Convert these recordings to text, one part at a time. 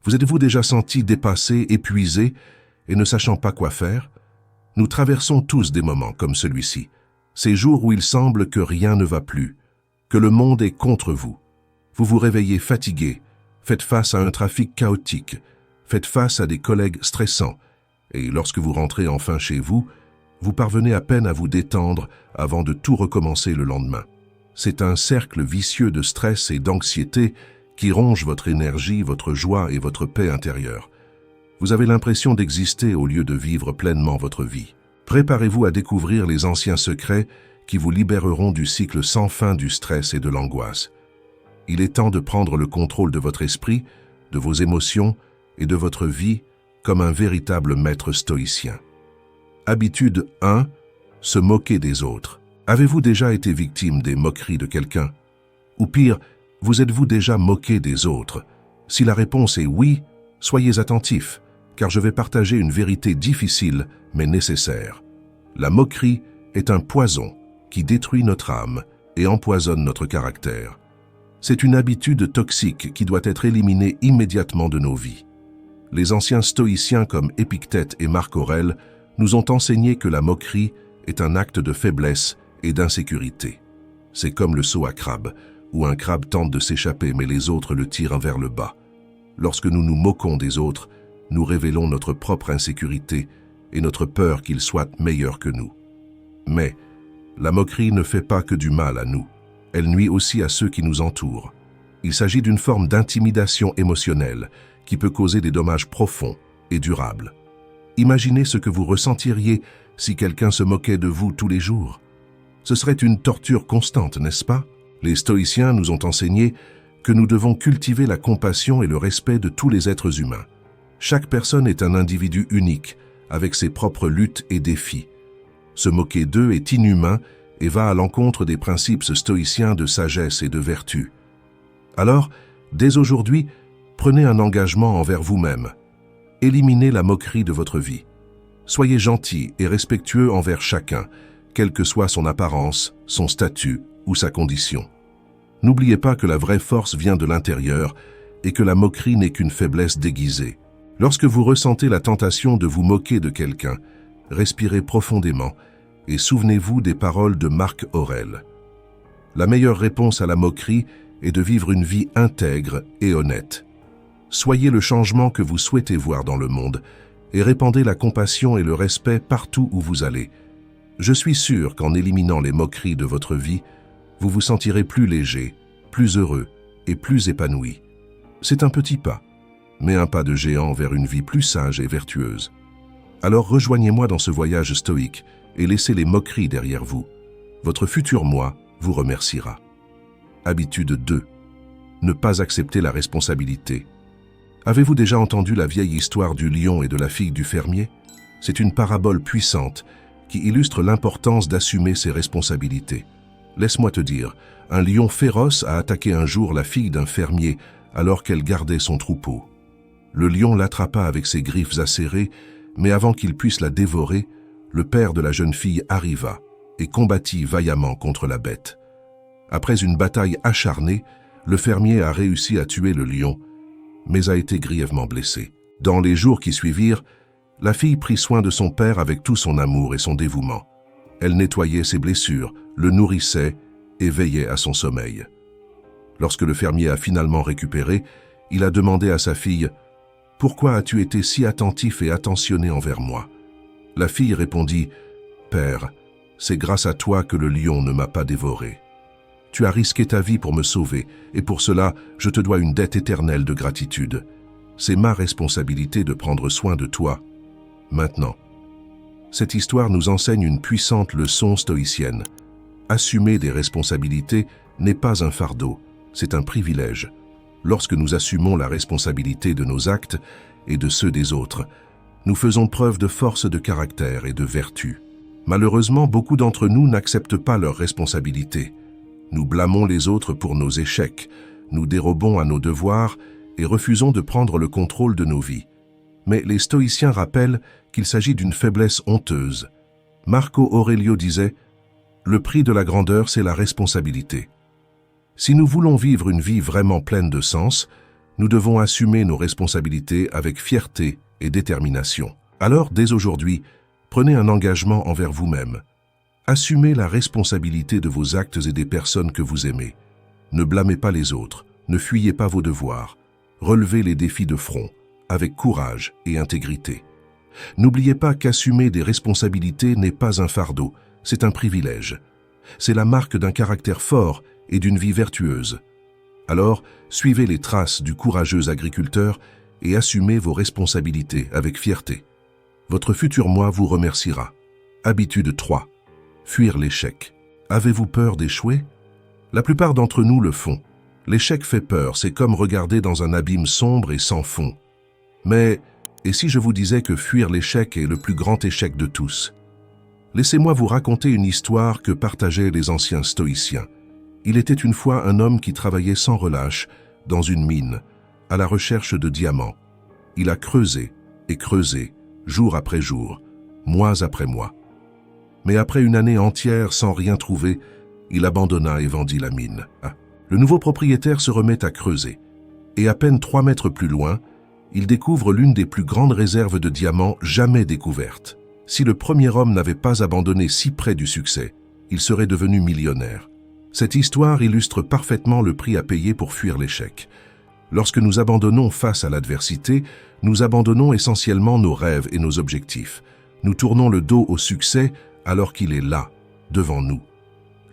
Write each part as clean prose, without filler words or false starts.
Vous êtes-vous déjà senti dépassé, épuisé et ne sachant pas quoi faire? Nous traversons tous des moments comme celui-ci, ces jours où il semble que rien ne va plus, que le monde est contre vous. Vous vous réveillez fatigué, faites face à un trafic chaotique, faites face à des collègues stressants, et lorsque vous rentrez enfin chez vous, vous parvenez à peine à vous détendre avant de tout recommencer le lendemain. C'est un cercle vicieux de stress et d'anxiété qui ronge votre énergie, votre joie et votre paix intérieure. Vous avez l'impression d'exister au lieu de vivre pleinement votre vie. Préparez-vous à découvrir les anciens secrets qui vous libéreront du cycle sans fin du stress et de l'angoisse. Il est temps de prendre le contrôle de votre esprit, de vos émotions et de votre vie comme un véritable maître stoïcien. Habitude 1. Se moquer des autres. Avez-vous déjà été victime des moqueries de quelqu'un? Ou pire, vous êtes-vous déjà moqué des autres? Si la réponse est oui, soyez attentifs, car je vais partager une vérité difficile mais nécessaire. La moquerie est un poison qui détruit notre âme et empoisonne notre caractère. C'est une habitude toxique qui doit être éliminée immédiatement de nos vies. Les anciens stoïciens comme Épictète et Marc Aurèle nous ont enseigné que la moquerie est un acte de faiblesse et d'insécurité. C'est comme le saut à crabe, où un crabe tente de s'échapper mais les autres le tirent vers le bas. Lorsque nous nous moquons des autres, nous révélons notre propre insécurité et notre peur qu'ils soient meilleurs que nous. Mais la moquerie ne fait pas que du mal à nous, elle nuit aussi à ceux qui nous entourent. Il s'agit d'une forme d'intimidation émotionnelle qui peut causer des dommages profonds et durables. Imaginez ce que vous ressentiriez si quelqu'un se moquait de vous tous les jours. Ce serait une torture constante, n'est-ce pas? Les stoïciens nous ont enseigné que nous devons cultiver la compassion et le respect de tous les êtres humains. Chaque personne est un individu unique, avec ses propres luttes et défis. Se moquer d'eux est inhumain et va à l'encontre des principes stoïciens de sagesse et de vertu. Alors, dès aujourd'hui, prenez un engagement envers vous-même. Éliminez la moquerie de votre vie. Soyez gentil et respectueux envers chacun, quelle que soit son apparence, son statut ou sa condition. N'oubliez pas que la vraie force vient de l'intérieur et que la moquerie n'est qu'une faiblesse déguisée. Lorsque vous ressentez la tentation de vous moquer de quelqu'un, respirez profondément et souvenez-vous des paroles de Marc Aurèle. La meilleure réponse à la moquerie est de vivre une vie intègre et honnête. Soyez le changement que vous souhaitez voir dans le monde et répandez la compassion et le respect partout où vous allez. Je suis sûr qu'en éliminant les moqueries de votre vie, vous vous sentirez plus léger, plus heureux et plus épanoui. C'est un petit pas, mais un pas de géant vers une vie plus sage et vertueuse. Alors rejoignez-moi dans ce voyage stoïque et laissez les moqueries derrière vous. Votre futur moi vous remerciera. Habitude 2. Ne pas accepter la responsabilité. Avez-vous déjà entendu la vieille histoire du lion et de la fille du fermier? C'est une parabole puissante qui illustre l'importance d'assumer ses responsabilités. Laisse-moi te dire, un lion féroce a attaqué un jour la fille d'un fermier alors qu'elle gardait son troupeau. Le lion l'attrapa avec ses griffes acérées, mais avant qu'il puisse la dévorer, le père de la jeune fille arriva et combattit vaillamment contre la bête. Après une bataille acharnée, le fermier a réussi à tuer le lion, mais a été grièvement blessé. Dans les jours qui suivirent, la fille prit soin de son père avec tout son amour et son dévouement. Elle nettoyait ses blessures, le nourrissait et veillait à son sommeil. Lorsque le fermier a finalement récupéré, il a demandé à sa fille « Pourquoi as-tu été si attentif et attentionné envers moi ?» La fille répondit « Père, c'est grâce à toi que le lion ne m'a pas dévoré. Tu as risqué ta vie pour me sauver, et pour cela, je te dois une dette éternelle de gratitude. C'est ma responsabilité de prendre soin de toi. Maintenant. » Cette histoire nous enseigne une puissante leçon stoïcienne. Assumer des responsabilités n'est pas un fardeau, c'est un privilège. Lorsque nous assumons la responsabilité de nos actes et de ceux des autres, nous faisons preuve de force de caractère et de vertu. Malheureusement, beaucoup d'entre nous n'acceptent pas leurs responsabilités. Nous blâmons les autres pour nos échecs, nous dérobons à nos devoirs et refusons de prendre le contrôle de nos vies. Mais les stoïciens rappellent qu'il s'agit d'une faiblesse honteuse. Marco Aurelio disait « Le prix de la grandeur, c'est la responsabilité ». Si nous voulons vivre une vie vraiment pleine de sens, Nous devons assumer nos responsabilités avec fierté et détermination. Alors, dès aujourd'hui, prenez un engagement envers vous-même. Assumez la responsabilité de vos actes et des personnes que vous aimez. Ne blâmez pas les autres, ne fuyez pas vos devoirs. Relevez les défis de front, avec courage et intégrité. N'oubliez pas qu'assumer des responsabilités n'est pas un fardeau, c'est un privilège. C'est la marque d'un caractère fort et d'une vie vertueuse. Alors, suivez les traces du courageux agriculteur et assumez vos responsabilités avec fierté. Votre futur moi vous remerciera. Habitude 3. Fuir l'échec. Avez-vous peur d'échouer? La plupart d'entre nous le font. L'échec fait peur, c'est comme regarder dans un abîme sombre et sans fond. Mais, et si je vous disais que fuir l'échec est le plus grand échec de tous? Laissez-moi vous raconter une histoire que partageaient les anciens stoïciens. Il était une fois un homme qui travaillait sans relâche dans une mine, à la recherche de diamants. Il a creusé et creusé, jour après jour, mois après mois. Mais après une année entière sans rien trouver, il abandonna et vendit la mine. Le nouveau propriétaire se remet à creuser. Et à peine 3 mètres plus loin, il découvre l'une des plus grandes réserves de diamants jamais découvertes. Si le premier homme n'avait pas abandonné si près du succès, il serait devenu millionnaire. Cette histoire illustre parfaitement le prix à payer pour fuir l'échec. Lorsque nous abandonnons face à l'adversité, nous abandonnons essentiellement nos rêves et nos objectifs. Nous tournons le dos au succès alors qu'il est là, devant nous.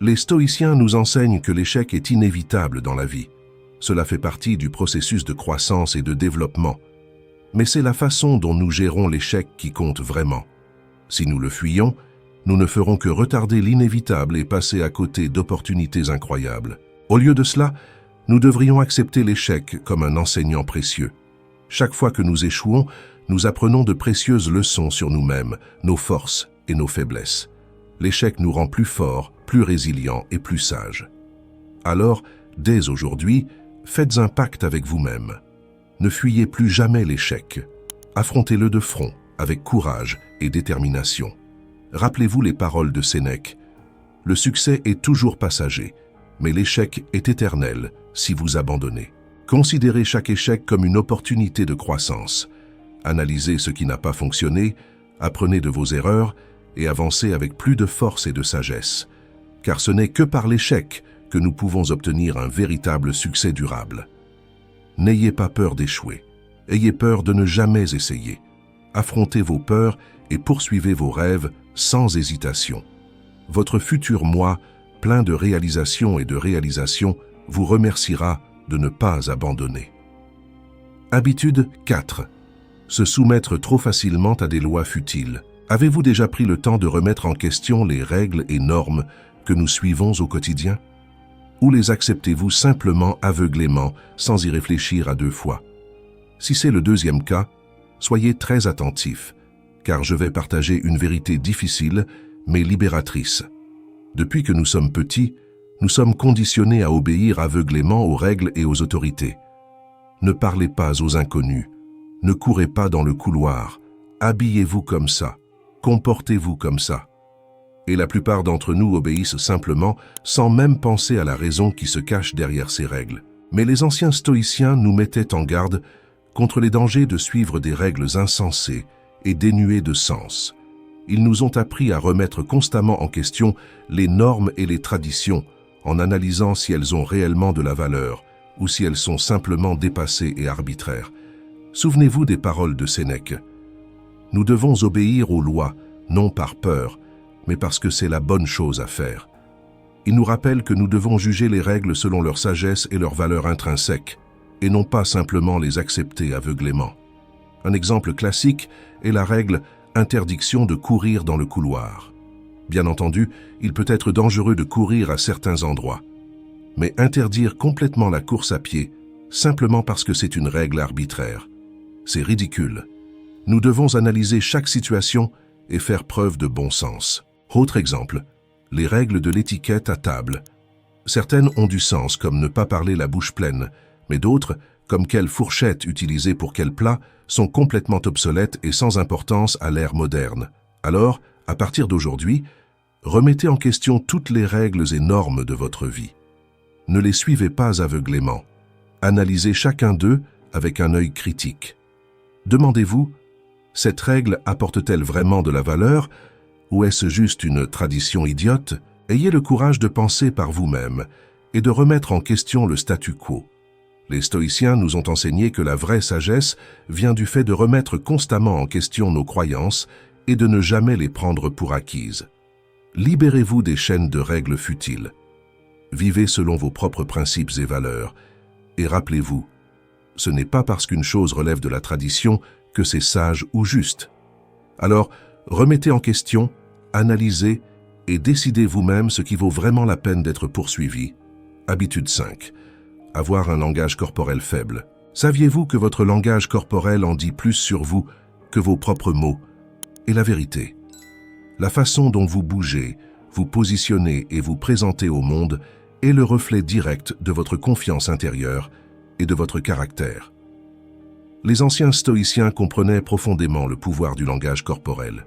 Les stoïciens nous enseignent que l'échec est inévitable dans la vie. Cela fait partie du processus de croissance et de développement. Mais c'est la façon dont nous gérons l'échec qui compte vraiment. Si nous le fuyons, nous ne ferons que retarder l'inévitable et passer à côté d'opportunités incroyables. Au lieu de cela, nous devrions accepter l'échec comme un enseignant précieux. Chaque fois que nous échouons, nous apprenons de précieuses leçons sur nous-mêmes, nos forces et nos faiblesses. L'échec nous rend plus forts, plus résilients et plus sages. Alors, dès aujourd'hui, faites un pacte avec vous-même. Ne fuyez plus jamais l'échec. Affrontez-le de front, avec courage et détermination. Rappelez-vous les paroles de Sénèque. Le succès est toujours passager, mais l'échec est éternel si vous abandonnez. Considérez chaque échec comme une opportunité de croissance. Analysez ce qui n'a pas fonctionné, apprenez de vos erreurs et avancez avec plus de force et de sagesse. Car ce n'est que par l'échec que nous pouvons obtenir un véritable succès durable. N'ayez pas peur d'échouer. Ayez peur de ne jamais essayer. Affrontez vos peurs et poursuivez vos rêves sans hésitation. Votre futur moi, plein de réalisations et de réalisations, vous remerciera de ne pas abandonner. Habitude 4. Se soumettre trop facilement à des lois futiles. Avez-vous déjà pris le temps de remettre en question les règles et normes que nous suivons au quotidien? Ou les acceptez-vous simplement aveuglément, sans y réfléchir à 2 fois? Si c'est le deuxième cas, soyez très attentifs, car je vais partager une vérité difficile, mais libératrice. Depuis que nous sommes petits, nous sommes conditionnés à obéir aveuglément aux règles et aux autorités. Ne parlez pas aux inconnus, ne courez pas dans le couloir, habillez-vous comme ça, comportez-vous comme ça. Et la plupart d'entre nous obéissent simplement sans même penser à la raison qui se cache derrière ces règles. Mais les anciens stoïciens nous mettaient en garde contre les dangers de suivre des règles insensées et dénuées de sens. Ils nous ont appris à remettre constamment en question les normes et les traditions en analysant si elles ont réellement de la valeur ou si elles sont simplement dépassées et arbitraires. Souvenez-vous des paroles de Sénèque. Nous devons obéir aux lois, non par peur, mais parce que c'est la bonne chose à faire. Il nous rappelle que nous devons juger les règles selon leur sagesse et leur valeur intrinsèque, et non pas simplement les accepter aveuglément. Un exemple classique est la règle « interdiction de courir dans le couloir ». Bien entendu, il peut être dangereux de courir à certains endroits. Mais interdire complètement la course à pied, simplement parce que c'est une règle arbitraire, c'est ridicule. Nous devons analyser chaque situation et faire preuve de bon sens. Autre exemple, les règles de l'étiquette à table. Certaines ont du sens, comme ne pas parler la bouche pleine, mais d'autres, comme quelle fourchette utiliser pour quel plat, sont complètement obsolètes et sans importance à l'ère moderne. Alors, à partir d'aujourd'hui, remettez en question toutes les règles et normes de votre vie. Ne les suivez pas aveuglément. Analysez chacun d'eux avec un œil critique. Demandez-vous, cette règle apporte-t-elle vraiment de la valeur ou est-ce juste une tradition idiote? Ayez le courage de penser par vous-même et de remettre en question le statu quo. Les stoïciens nous ont enseigné que la vraie sagesse vient du fait de remettre constamment en question nos croyances et de ne jamais les prendre pour acquises. Libérez-vous des chaînes de règles futiles. Vivez selon vos propres principes et valeurs. Et rappelez-vous, ce n'est pas parce qu'une chose relève de la tradition que c'est sage ou juste. Alors, remettez en question, analysez et décidez vous-même ce qui vaut vraiment la peine d'être poursuivi. Habitude 5. Avoir un langage corporel faible. Saviez-vous que votre langage corporel en dit plus sur vous que vos propres mots? Et la vérité, la façon dont vous bougez, vous positionnez et vous présentez au monde est le reflet direct de votre confiance intérieure et de votre caractère. Les anciens stoïciens comprenaient profondément le pouvoir du langage corporel.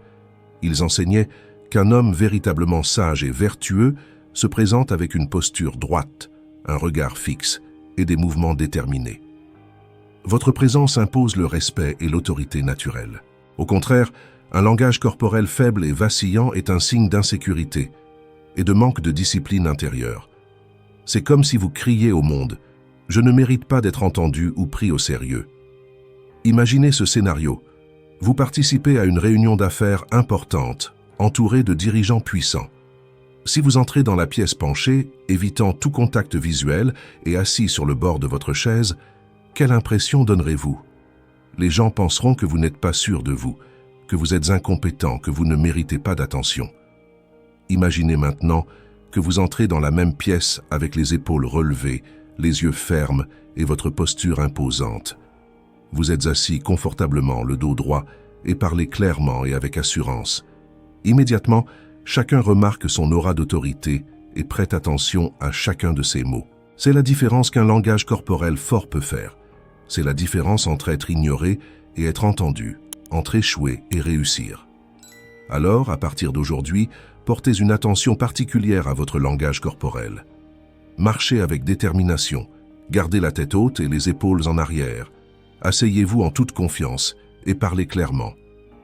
Ils enseignaient qu'un homme véritablement sage et vertueux se présente avec une posture droite, un regard fixe et des mouvements déterminés. Votre présence impose le respect et l'autorité naturelle. Au contraire, un langage corporel faible et vacillant est un signe d'insécurité et de manque de discipline intérieure. C'est comme si vous criez au monde « Je ne mérite pas d'être entendu ou pris au sérieux ». Imaginez ce scénario. Vous participez à une réunion d'affaires importante, entouré de dirigeants puissants. Si vous entrez dans la pièce penchée, évitant tout contact visuel et assis sur le bord de votre chaise, quelle impression donnerez-vous? Les gens penseront que vous n'êtes pas sûr de vous, que vous êtes incompétent, que vous ne méritez pas d'attention. Imaginez maintenant que vous entrez dans la même pièce avec les épaules relevées, les yeux fermes et votre posture imposante. Vous êtes assis confortablement, le dos droit, et parlez clairement et avec assurance. Immédiatement, chacun remarque son aura d'autorité et prête attention à chacun de ses mots. C'est la différence qu'un langage corporel fort peut faire. C'est la différence entre être ignoré et être entendu, entre échouer et réussir. Alors, à partir d'aujourd'hui, portez une attention particulière à votre langage corporel. Marchez avec détermination, gardez la tête haute et les épaules en arrière. Asseyez-vous en toute confiance et parlez clairement.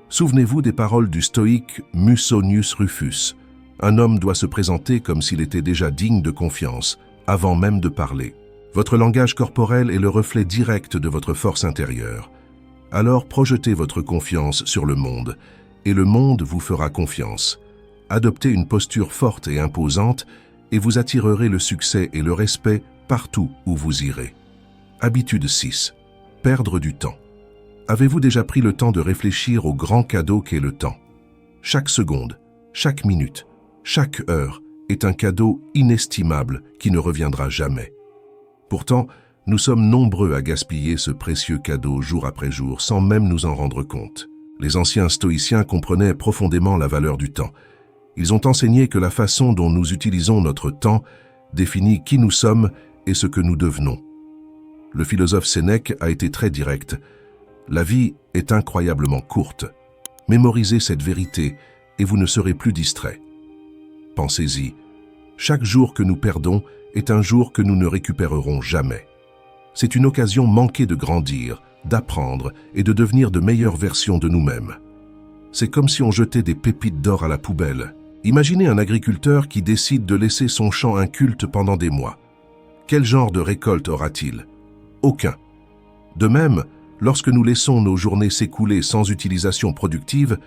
Souvenez-vous des paroles du stoïque Musonius Rufus. Un homme doit se présenter comme s'il était déjà digne de confiance, avant même de parler. Votre langage corporel est le reflet direct de votre force intérieure. Alors projetez votre confiance sur le monde, et le monde vous fera confiance. Adoptez une posture forte et imposante, et vous attirerez le succès et le respect partout où vous irez. Habitude 6. Perdre du temps. Avez-vous déjà pris le temps de réfléchir au grand cadeau qu'est le temps? Chaque seconde, chaque minute, chaque heure est un cadeau inestimable qui ne reviendra jamais. Pourtant, nous sommes nombreux à gaspiller ce précieux cadeau jour après jour sans même nous en rendre compte. Les anciens stoïciens comprenaient profondément la valeur du temps. Ils ont enseigné que la façon dont nous utilisons notre temps définit qui nous sommes et ce que nous devenons. Le philosophe Sénèque a été très direct. La vie est incroyablement courte. Mémorisez cette vérité et vous ne serez plus distrait. Pensez-y. Chaque jour que nous perdons est un jour que nous ne récupérerons jamais. C'est une occasion manquée de grandir, d'apprendre et de devenir de meilleures versions de nous-mêmes. C'est comme si on jetait des pépites d'or à la poubelle. Imaginez un agriculteur qui décide de laisser son champ inculte pendant des mois. Quel genre de récolte aura-t-il? Aucun. De même, lorsque nous laissons nos journées s'écouler sans utilisation productive,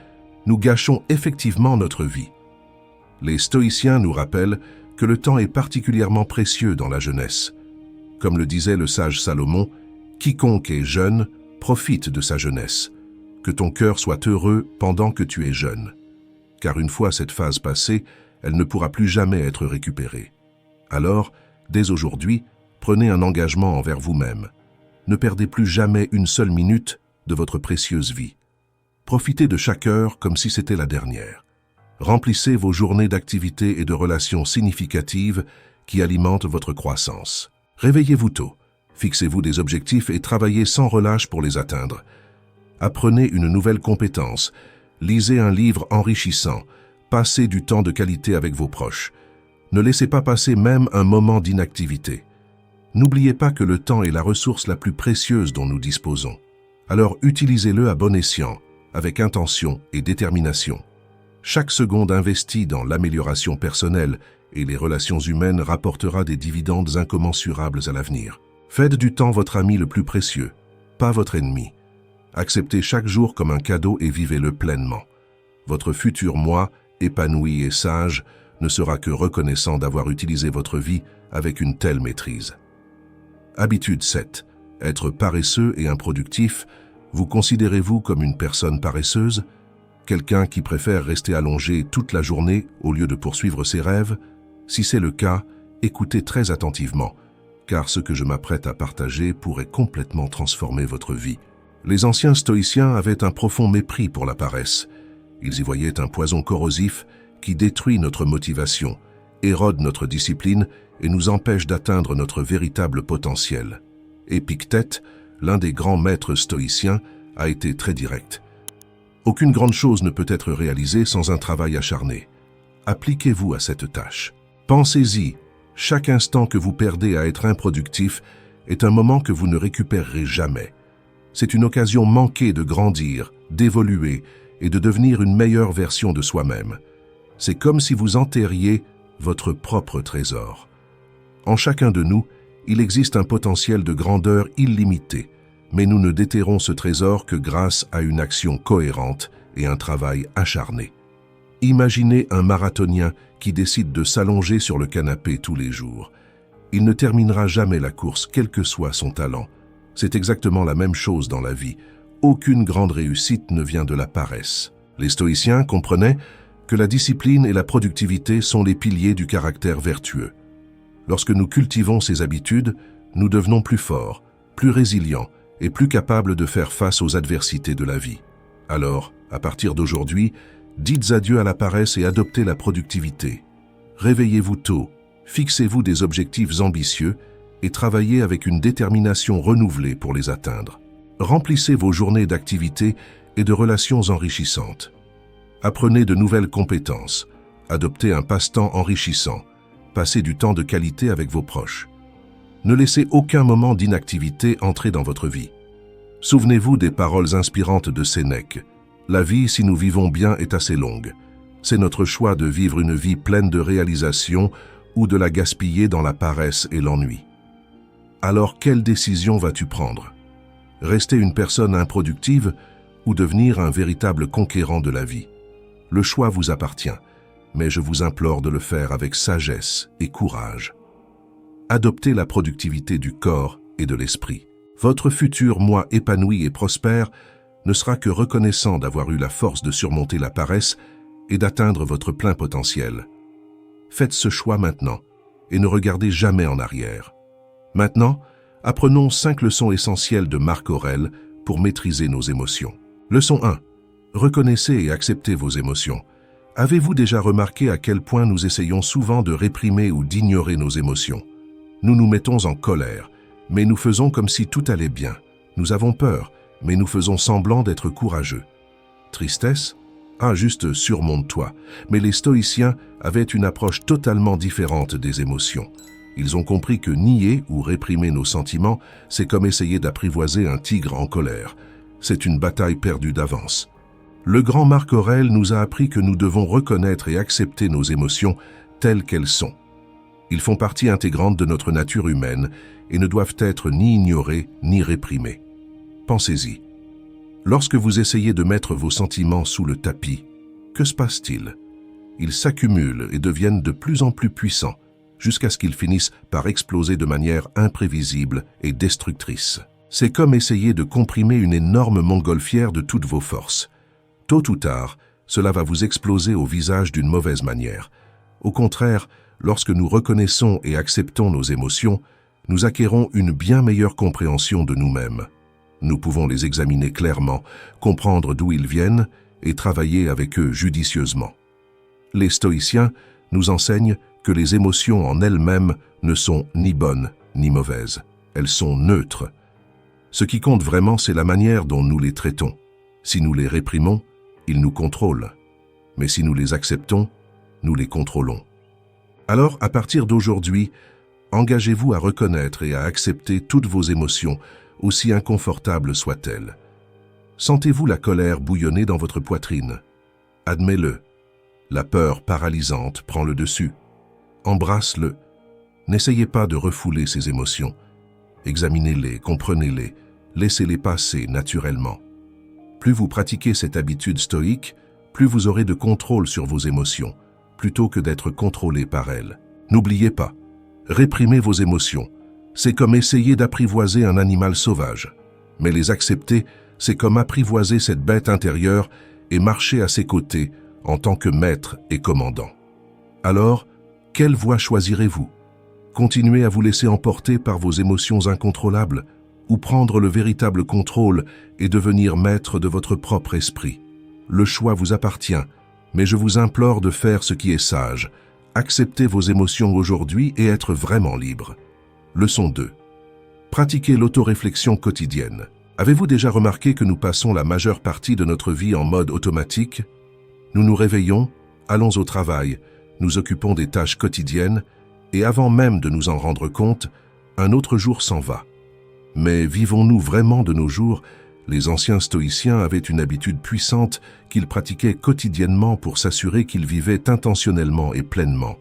nous gâchons effectivement notre vie. Les stoïciens nous rappellent que le temps est particulièrement précieux dans la jeunesse. Comme le disait le sage Salomon, « Quiconque est jeune profite de sa jeunesse. Que ton cœur soit heureux pendant que tu es jeune. » Car une fois cette phase passée, elle ne pourra plus jamais être récupérée. Alors, dès aujourd'hui, prenez un engagement envers vous-même. Ne perdez plus jamais une seule minute de votre précieuse vie. Profitez de chaque heure comme si c'était la dernière. Remplissez vos journées d'activités et de relations significatives qui alimentent votre croissance. Réveillez-vous tôt, fixez-vous des objectifs et travaillez sans relâche pour les atteindre. Apprenez une nouvelle compétence, lisez un livre enrichissant, passez du temps de qualité avec vos proches. Ne laissez pas passer même un moment d'inactivité. N'oubliez pas que le temps est la ressource la plus précieuse dont nous disposons. Alors utilisez-le à bon escient, avec intention et détermination. Chaque seconde investie dans l'amélioration personnelle et les relations humaines rapportera des dividendes incommensurables à l'avenir. Faites du temps votre ami le plus précieux, pas votre ennemi. Acceptez chaque jour comme un cadeau et vivez-le pleinement. Votre futur moi, épanoui et sage, ne sera que reconnaissant d'avoir utilisé votre vie avec une telle maîtrise. Habitude 7. Être paresseux et improductif. Vous considérez-vous comme une personne paresseuse? Quelqu'un qui préfère rester allongé toute la journée au lieu de poursuivre ses rêves? Si c'est le cas, écoutez très attentivement, car ce que je m'apprête à partager pourrait complètement transformer votre vie. Les anciens stoïciens avaient un profond mépris pour la paresse. Ils y voyaient un poison corrosif qui détruit notre motivation, érode notre discipline et nous empêche d'atteindre notre véritable potentiel. Épictète, l'un des grands maîtres stoïciens, a été très direct. Aucune grande chose ne peut être réalisée sans un travail acharné. Appliquez-vous à cette tâche. Pensez-y, chaque instant que vous perdez à être improductif est un moment que vous ne récupérerez jamais. C'est une occasion manquée de grandir, d'évoluer et de devenir une meilleure version de soi-même. C'est comme si vous enterriez votre propre trésor. En chacun de nous, il existe un potentiel de grandeur illimité, mais nous ne déterrons ce trésor que grâce à une action cohérente et un travail acharné. Imaginez un marathonien qui décide de s'allonger sur le canapé tous les jours. Il ne terminera jamais la course, quel que soit son talent. C'est exactement la même chose dans la vie. Aucune grande réussite ne vient de la paresse. Les stoïciens comprenaient que la discipline et la productivité sont les piliers du caractère vertueux. Lorsque nous cultivons ces habitudes, nous devenons plus forts, plus résilients et plus capables de faire face aux adversités de la vie. Alors, à partir d'aujourd'hui, dites adieu à la paresse et adoptez la productivité. Réveillez-vous tôt, fixez-vous des objectifs ambitieux et travaillez avec une détermination renouvelée pour les atteindre. Remplissez vos journées d'activités et de relations enrichissantes. Apprenez de nouvelles compétences, adoptez un passe-temps enrichissant, passez du temps de qualité avec vos proches. Ne laissez aucun moment d'inactivité entrer dans votre vie. Souvenez-vous des paroles inspirantes de Sénèque. La vie, si nous vivons bien, est assez longue. C'est notre choix de vivre une vie pleine de réalisations ou de la gaspiller dans la paresse et l'ennui. Alors, quelle décision vas-tu prendre? Rester une personne improductive ou devenir un véritable conquérant de la vie? Le choix vous appartient, mais je vous implore de le faire avec sagesse et courage. Adoptez la productivité du corps et de l'esprit. Votre futur moi épanoui et prospère ne sera que reconnaissant d'avoir eu la force de surmonter la paresse et d'atteindre votre plein potentiel. Faites ce choix maintenant et ne regardez jamais en arrière. Maintenant, apprenons 5 leçons essentielles de Marc Aurèle pour maîtriser nos émotions. Leçon 1. Reconnaissez et acceptez vos émotions. Avez-vous déjà remarqué à quel point nous essayons souvent de réprimer ou d'ignorer nos émotions? Nous nous mettons en colère, mais nous faisons comme si tout allait bien. Nous avons peur, mais nous faisons semblant d'être courageux. Tristesse? Ah, juste surmonte-toi. Mais les stoïciens avaient une approche totalement différente des émotions. Ils ont compris que nier ou réprimer nos sentiments, c'est comme essayer d'apprivoiser un tigre en colère. C'est une bataille perdue d'avance. Le grand Marc Aurèle nous a appris que nous devons reconnaître et accepter nos émotions telles qu'elles sont. Ils font partie intégrante de notre nature humaine et ne doivent être ni ignorés ni réprimés. Pensez-y. Lorsque vous essayez de mettre vos sentiments sous le tapis, que se passe-t-il? Ils s'accumulent et deviennent de plus en plus puissants, jusqu'à ce qu'ils finissent par exploser de manière imprévisible et destructrice. C'est comme essayer de comprimer une énorme montgolfière de toutes vos forces. Tôt ou tard, cela va vous exploser au visage d'une mauvaise manière. Au contraire, lorsque nous reconnaissons et acceptons nos émotions, nous acquérons une bien meilleure compréhension de nous-mêmes. Nous pouvons les examiner clairement, comprendre d'où ils viennent et travailler avec eux judicieusement. Les stoïciens nous enseignent que les émotions en elles-mêmes ne sont ni bonnes ni mauvaises. Elles sont neutres. Ce qui compte vraiment, c'est la manière dont nous les traitons. Si nous les réprimons, ils nous contrôlent. Mais si nous les acceptons, nous les contrôlons. Alors, à partir d'aujourd'hui, Engagez-vous à reconnaître et à accepter toutes vos émotions, aussi inconfortables soient-elles. Sentez-vous la colère bouillonner dans votre poitrine? Admets-le. La peur paralysante prend le dessus. Embrasse-le. N'essayez pas de refouler ces émotions. Examinez-les, comprenez-les, laissez-les passer naturellement. Plus vous pratiquez cette habitude stoïque, plus vous aurez de contrôle sur vos émotions, plutôt que d'être contrôlé par elles. N'oubliez pas, réprimer vos émotions, c'est comme essayer d'apprivoiser un animal sauvage. Mais les accepter, c'est comme apprivoiser cette bête intérieure et marcher à ses côtés en tant que maître et commandant. Alors, quelle voie choisirez-vous? Continuer à vous laisser emporter par vos émotions incontrôlables ou prendre le véritable contrôle et devenir maître de votre propre esprit? Le choix vous appartient, mais je vous implore de faire ce qui est sage. Acceptez vos émotions aujourd'hui et être vraiment libre. Leçon 2. Pratiquez l'autoréflexion quotidienne. Avez-vous déjà remarqué que nous passons la majeure partie de notre vie en mode automatique? Nous nous réveillons, allons au travail, nous occupons des tâches quotidiennes, et avant même de nous en rendre compte, un autre jour s'en va. Mais vivons-nous vraiment de nos jours? Les anciens stoïciens avaient une habitude puissante qu'ils pratiquaient quotidiennement pour s'assurer qu'ils vivaient intentionnellement et pleinement.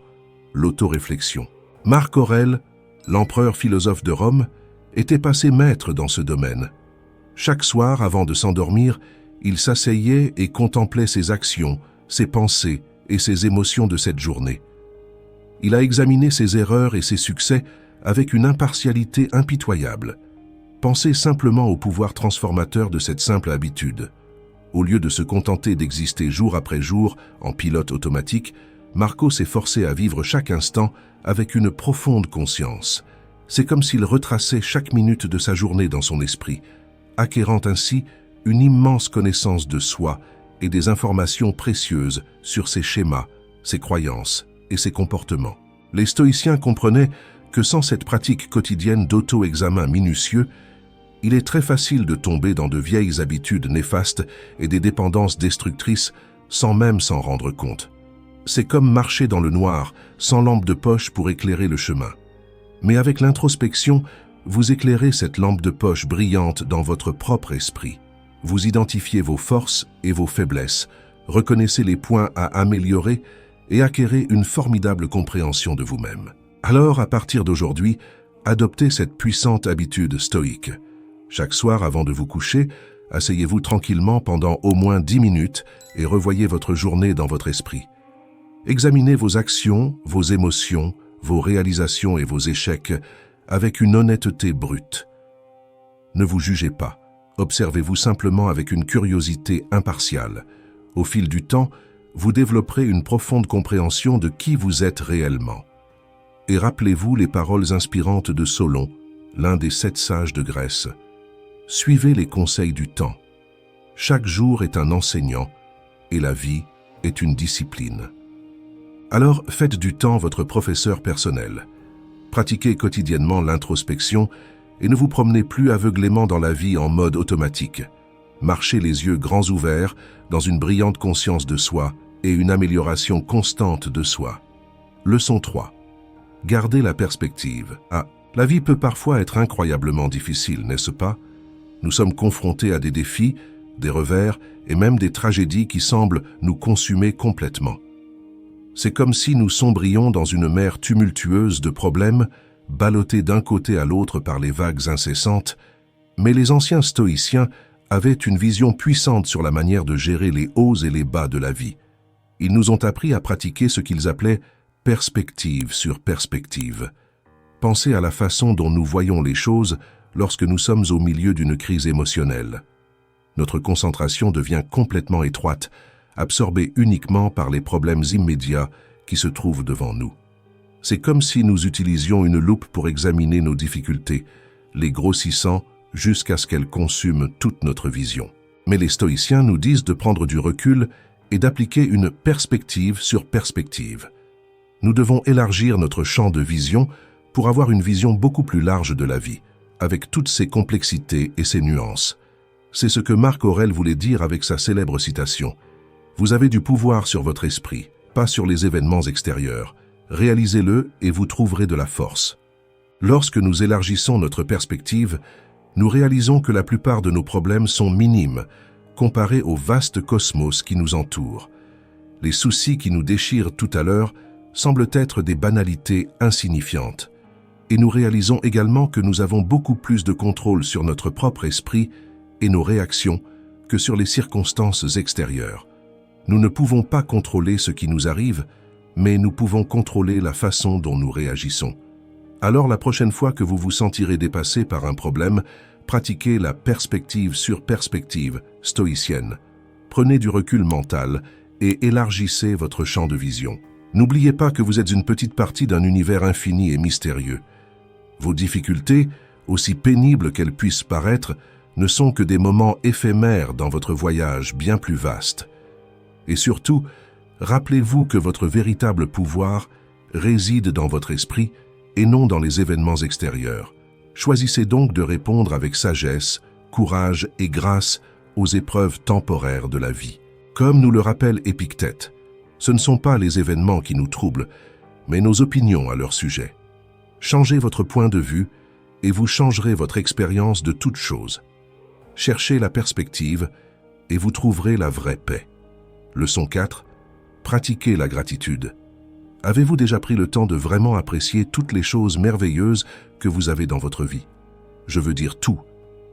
L'autoréflexion. Marc Aurèle, l'empereur philosophe de Rome, était passé maître dans ce domaine. Chaque soir, avant de s'endormir, il s'asseyait et contemplait ses actions, ses pensées et ses émotions de cette journée. Il a examiné ses erreurs et ses succès avec une impartialité impitoyable. Pensez simplement au pouvoir transformateur de cette simple habitude. Au lieu de se contenter d'exister jour après jour en pilote automatique, Marco s'est forcé à vivre chaque instant avec une profonde conscience. C'est comme s'il retraçait chaque minute de sa journée dans son esprit, acquérant ainsi une immense connaissance de soi et des informations précieuses sur ses schémas, ses croyances et ses comportements. Les stoïciens comprenaient que sans cette pratique quotidienne d'auto-examen minutieux, il est très facile de tomber dans de vieilles habitudes néfastes et des dépendances destructrices sans même s'en rendre compte. C'est comme marcher dans le noir, sans lampe de poche pour éclairer le chemin. Mais avec l'introspection, vous éclairez cette lampe de poche brillante dans votre propre esprit. Vous identifiez vos forces et vos faiblesses, reconnaissez les points à améliorer et acquérez une formidable compréhension de vous-même. Alors, à partir d'aujourd'hui, adoptez cette puissante habitude stoïque. Chaque soir, avant de vous coucher, asseyez-vous tranquillement pendant au moins 10 minutes et revoyez votre journée dans votre esprit. Examinez vos actions, vos émotions, vos réalisations et vos échecs avec une honnêteté brute. Ne vous jugez pas, observez-vous simplement avec une curiosité impartiale. Au fil du temps, vous développerez une profonde compréhension de qui vous êtes réellement. Et rappelez-vous les paroles inspirantes de Solon, l'un des 7 sages de Grèce. Suivez les conseils du temps. Chaque jour est un enseignant et la vie est une discipline. Alors faites du temps votre professeur personnel. Pratiquez quotidiennement l'introspection et ne vous promenez plus aveuglément dans la vie en mode automatique. Marchez les yeux grands ouverts dans une brillante conscience de soi et une amélioration constante de soi. Leçon 3. Gardez la perspective. La vie peut parfois être incroyablement difficile, n'est-ce pas? Nous sommes confrontés à des défis, des revers et même des tragédies qui semblent nous consumer complètement. C'est comme si nous sombrions dans une mer tumultueuse de problèmes, ballottés d'un côté à l'autre par les vagues incessantes, mais les anciens stoïciens avaient une vision puissante sur la manière de gérer les hauts et les bas de la vie. Ils nous ont appris à pratiquer ce qu'ils appelaient « perspective sur perspective ». Pensez à la façon dont nous voyons les choses lorsque nous sommes au milieu d'une crise émotionnelle. Notre concentration devient complètement étroite, absorbée uniquement par les problèmes immédiats qui se trouvent devant nous. C'est comme si nous utilisions une loupe pour examiner nos difficultés, les grossissant jusqu'à ce qu'elles consument toute notre vision. Mais les stoïciens nous disent de prendre du recul et d'appliquer une perspective sur perspective. Nous devons élargir notre champ de vision pour avoir une vision beaucoup plus large de la vie, avec toutes ses complexités et ses nuances. C'est ce que Marc Aurèle voulait dire avec sa célèbre citation. « Vous avez du pouvoir sur votre esprit, pas sur les événements extérieurs. Réalisez-le et vous trouverez de la force. » Lorsque nous élargissons notre perspective, nous réalisons que la plupart de nos problèmes sont minimes, comparés au vaste cosmos qui nous entoure. Les soucis qui nous déchirent tout à l'heure semblent être des banalités insignifiantes. Et nous réalisons également que nous avons beaucoup plus de contrôle sur notre propre esprit et nos réactions que sur les circonstances extérieures. Nous ne pouvons pas contrôler ce qui nous arrive, mais nous pouvons contrôler la façon dont nous réagissons. Alors la prochaine fois que vous vous sentirez dépassé par un problème, pratiquez la perspective sur perspective stoïcienne. Prenez du recul mental et élargissez votre champ de vision. N'oubliez pas que vous êtes une petite partie d'un univers infini et mystérieux. Vos difficultés, aussi pénibles qu'elles puissent paraître, ne sont que des moments éphémères dans votre voyage bien plus vaste. Et surtout, rappelez-vous que votre véritable pouvoir réside dans votre esprit et non dans les événements extérieurs. Choisissez donc de répondre avec sagesse, courage et grâce aux épreuves temporaires de la vie. Comme nous le rappelle Épictète, ce ne sont pas les événements qui nous troublent, mais nos opinions à leur sujet. Changez votre point de vue et vous changerez votre expérience de toute chose. Cherchez la perspective et vous trouverez la vraie paix. Leçon 4. Pratiquez la gratitude. Avez-vous déjà pris le temps de vraiment apprécier toutes les choses merveilleuses que vous avez dans votre vie? Je veux dire tout,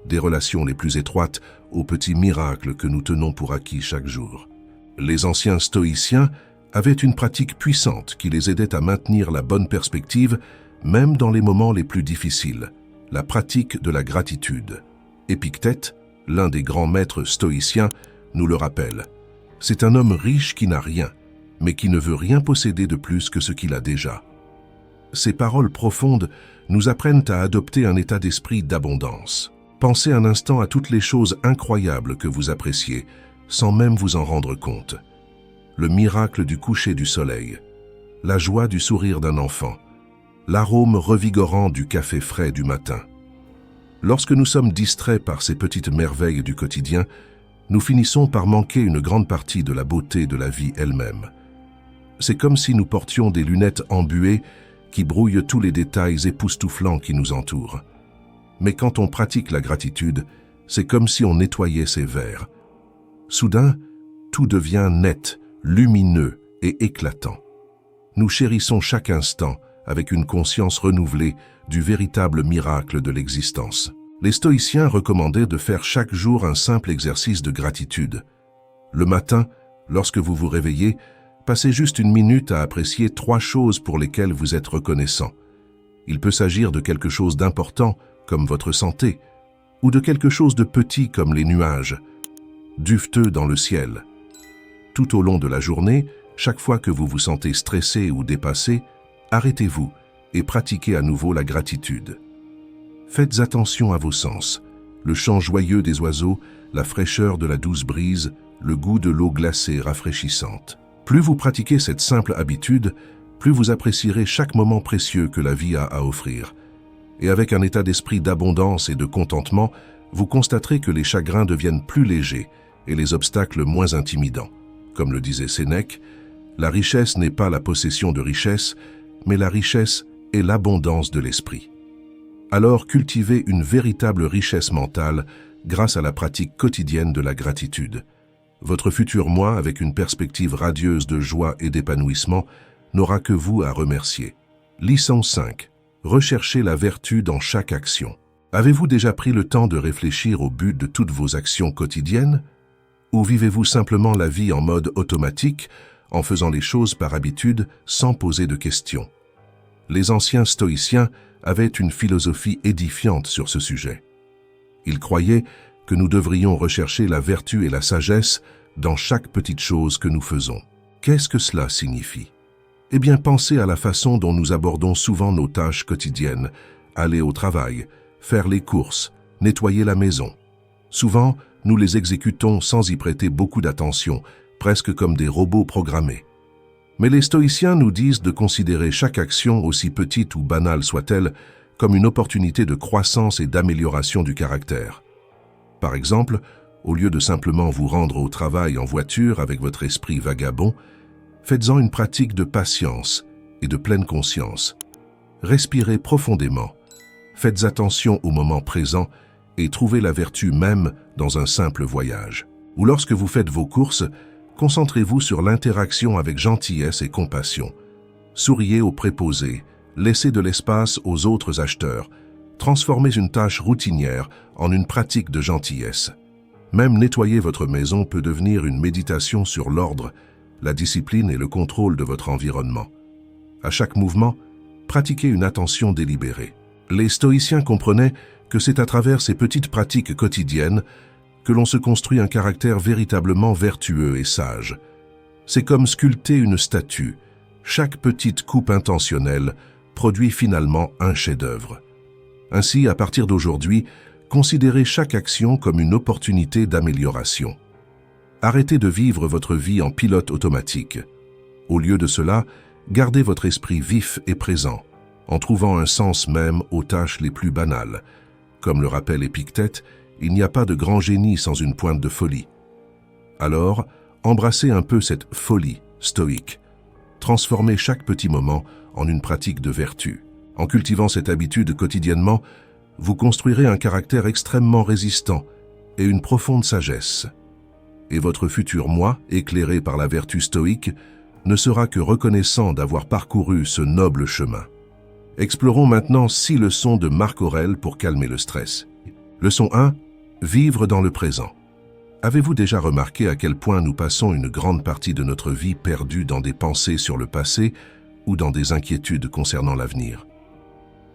des relations les plus étroites aux petits miracles que nous tenons pour acquis chaque jour. Les anciens stoïciens avaient une pratique puissante qui les aidait à maintenir la bonne perspective, même dans les moments les plus difficiles, la pratique de la gratitude. Épictète, l'un des grands maîtres stoïciens, nous le rappelle. C'est un homme riche qui n'a rien, mais qui ne veut rien posséder de plus que ce qu'il a déjà. Ces paroles profondes nous apprennent à adopter un état d'esprit d'abondance. Pensez un instant à toutes les choses incroyables que vous appréciez, sans même vous en rendre compte. Le miracle du coucher du soleil, la joie du sourire d'un enfant, l'arôme revigorant du café frais du matin. Lorsque nous sommes distraits par ces petites merveilles du quotidien, nous finissons par manquer une grande partie de la beauté de la vie elle-même. C'est comme si nous portions des lunettes embuées qui brouillent tous les détails époustouflants qui nous entourent. Mais quand on pratique la gratitude, c'est comme si on nettoyait ses verres. Soudain, tout devient net, lumineux et éclatant. Nous chérissons chaque instant avec une conscience renouvelée du véritable miracle de l'existence. Les stoïciens recommandaient de faire chaque jour un simple exercice de gratitude. Le matin, lorsque vous vous réveillez, passez juste une minute à apprécier 3 choses pour lesquelles vous êtes reconnaissant. Il peut s'agir de quelque chose d'important, comme votre santé, ou de quelque chose de petit comme les nuages, duveteux dans le ciel. Tout au long de la journée, chaque fois que vous vous sentez stressé ou dépassé, arrêtez-vous et pratiquez à nouveau la gratitude. Faites attention à vos sens, le chant joyeux des oiseaux, la fraîcheur de la douce brise, le goût de l'eau glacée rafraîchissante. Plus vous pratiquez cette simple habitude, plus vous apprécierez chaque moment précieux que la vie a à offrir. Et avec un état d'esprit d'abondance et de contentement, vous constaterez que les chagrins deviennent plus légers et les obstacles moins intimidants. Comme le disait Sénèque, la richesse n'est pas la possession de richesse, mais la richesse est l'abondance de l'esprit. Alors cultivez une véritable richesse mentale grâce à la pratique quotidienne de la gratitude. Votre futur moi, avec une perspective radieuse de joie et d'épanouissement, n'aura que vous à remercier. Leçon 5. Recherchez la vertu dans chaque action. Avez-vous déjà pris le temps de réfléchir au but de toutes vos actions quotidiennes? Ou vivez-vous simplement la vie en mode automatique, en faisant les choses par habitude, sans poser de questions? Les anciens stoïciens avaient une philosophie édifiante sur ce sujet. Ils croyaient que nous devrions rechercher la vertu et la sagesse dans chaque petite chose que nous faisons. Qu'est-ce que cela signifie? Eh bien, pensez à la façon dont nous abordons souvent nos tâches quotidiennes, aller au travail, faire les courses, nettoyer la maison. Souvent, nous les exécutons sans y prêter beaucoup d'attention, presque comme des robots programmés. Mais les stoïciens nous disent de considérer chaque action, aussi petite ou banale soit-elle, comme une opportunité de croissance et d'amélioration du caractère. Par exemple, au lieu de simplement vous rendre au travail en voiture avec votre esprit vagabond, faites-en une pratique de patience et de pleine conscience. Respirez profondément. Faites attention au moment présent et trouvez la vertu même dans un simple voyage. Ou lorsque vous faites vos courses, concentrez-vous sur l'interaction avec gentillesse et compassion. Souriez aux préposés, laissez de l'espace aux autres acheteurs, transformez une tâche routinière en une pratique de gentillesse. Même nettoyer votre maison peut devenir une méditation sur l'ordre, la discipline et le contrôle de votre environnement. À chaque mouvement, pratiquez une attention délibérée. Les stoïciens comprenaient que c'est à travers ces petites pratiques quotidiennes que l'on se construit un caractère véritablement vertueux et sage. C'est comme sculpter une statue. Chaque petite coupe intentionnelle produit finalement un chef-d'œuvre. Ainsi, à partir d'aujourd'hui, considérez chaque action comme une opportunité d'amélioration. Arrêtez de vivre votre vie en pilote automatique. Au lieu de cela, gardez votre esprit vif et présent, en trouvant un sens même aux tâches les plus banales. Comme le rappelle Épictète, il n'y a pas de grand génie sans une pointe de folie. Alors, embrassez un peu cette folie stoïque. Transformez chaque petit moment en une pratique de vertu. En cultivant cette habitude quotidiennement, vous construirez un caractère extrêmement résistant et une profonde sagesse. Et votre futur moi, éclairé par la vertu stoïque, ne sera que reconnaissant d'avoir parcouru ce noble chemin. Explorons maintenant 6 leçons de Marc Aurèle pour calmer le stress. Leçon 1. Vivre dans le présent. Avez-vous déjà remarqué à quel point nous passons une grande partie de notre vie perdue dans des pensées sur le passé ou dans des inquiétudes concernant l'avenir?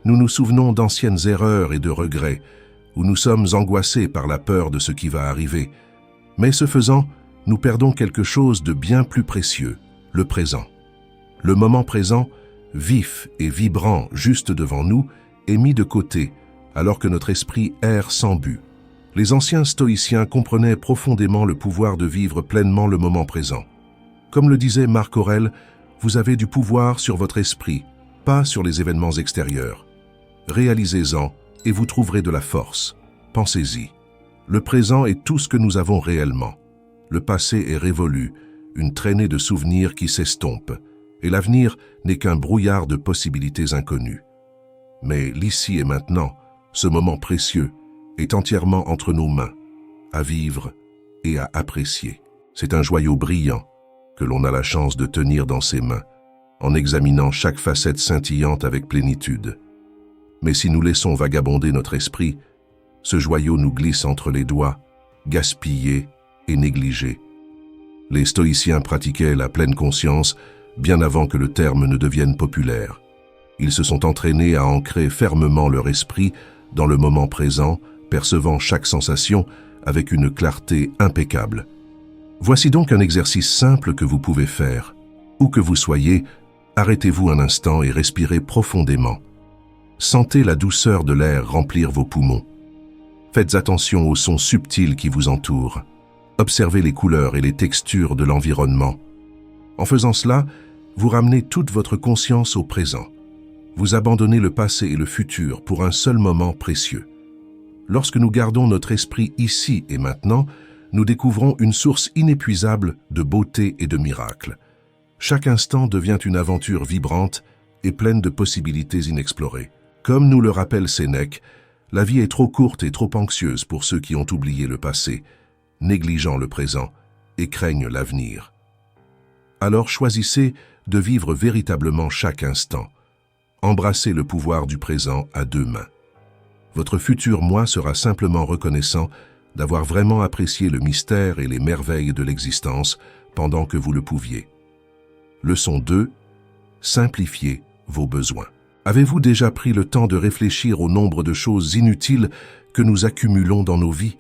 Nous nous souvenons d'anciennes erreurs et de regrets, où nous sommes angoissés par la peur de ce qui va arriver. Mais ce faisant, nous perdons quelque chose de bien plus précieux, le présent. Le moment présent, vif et vibrant juste devant nous, est mis de côté, alors que notre esprit erre sans but. Les anciens stoïciens comprenaient profondément le pouvoir de vivre pleinement le moment présent. Comme le disait Marc Aurèle, vous avez du pouvoir sur votre esprit, pas sur les événements extérieurs. Réalisez-en et vous trouverez de la force. Pensez-y. Le présent est tout ce que nous avons réellement. Le passé est révolu, une traînée de souvenirs qui s'estompe, et l'avenir n'est qu'un brouillard de possibilités inconnues. Mais l'ici et maintenant, ce moment précieux, est entièrement entre nos mains, à vivre et à apprécier. C'est un joyau brillant que l'on a la chance de tenir dans ses mains, en examinant chaque facette scintillante avec plénitude. Mais si nous laissons vagabonder notre esprit, ce joyau nous glisse entre les doigts, gaspillé et négligé. Les stoïciens pratiquaient la pleine conscience bien avant que le terme ne devienne populaire. Ils se sont entraînés à ancrer fermement leur esprit dans le moment présent, percevant chaque sensation avec une clarté impeccable. Voici donc un exercice simple que vous pouvez faire. Où que vous soyez, arrêtez-vous un instant et respirez profondément. Sentez la douceur de l'air remplir vos poumons. Faites attention aux sons subtils qui vous entourent. Observez les couleurs et les textures de l'environnement. En faisant cela, vous ramenez toute votre conscience au présent. Vous abandonnez le passé et le futur pour un seul moment précieux. Lorsque nous gardons notre esprit ici et maintenant, nous découvrons une source inépuisable de beauté et de miracles. Chaque instant devient une aventure vibrante et pleine de possibilités inexplorées. Comme nous le rappelle Sénèque, la vie est trop courte et trop anxieuse pour ceux qui ont oublié le passé, négligeant le présent et craignent l'avenir. Alors choisissez de vivre véritablement chaque instant. Embrassez le pouvoir du présent à 2 mains. Votre futur moi sera simplement reconnaissant d'avoir vraiment apprécié le mystère et les merveilles de l'existence pendant que vous le pouviez. Leçon 2. Simplifiez vos besoins. Avez-vous déjà pris le temps de réfléchir au nombre de choses inutiles que nous accumulons dans nos vies?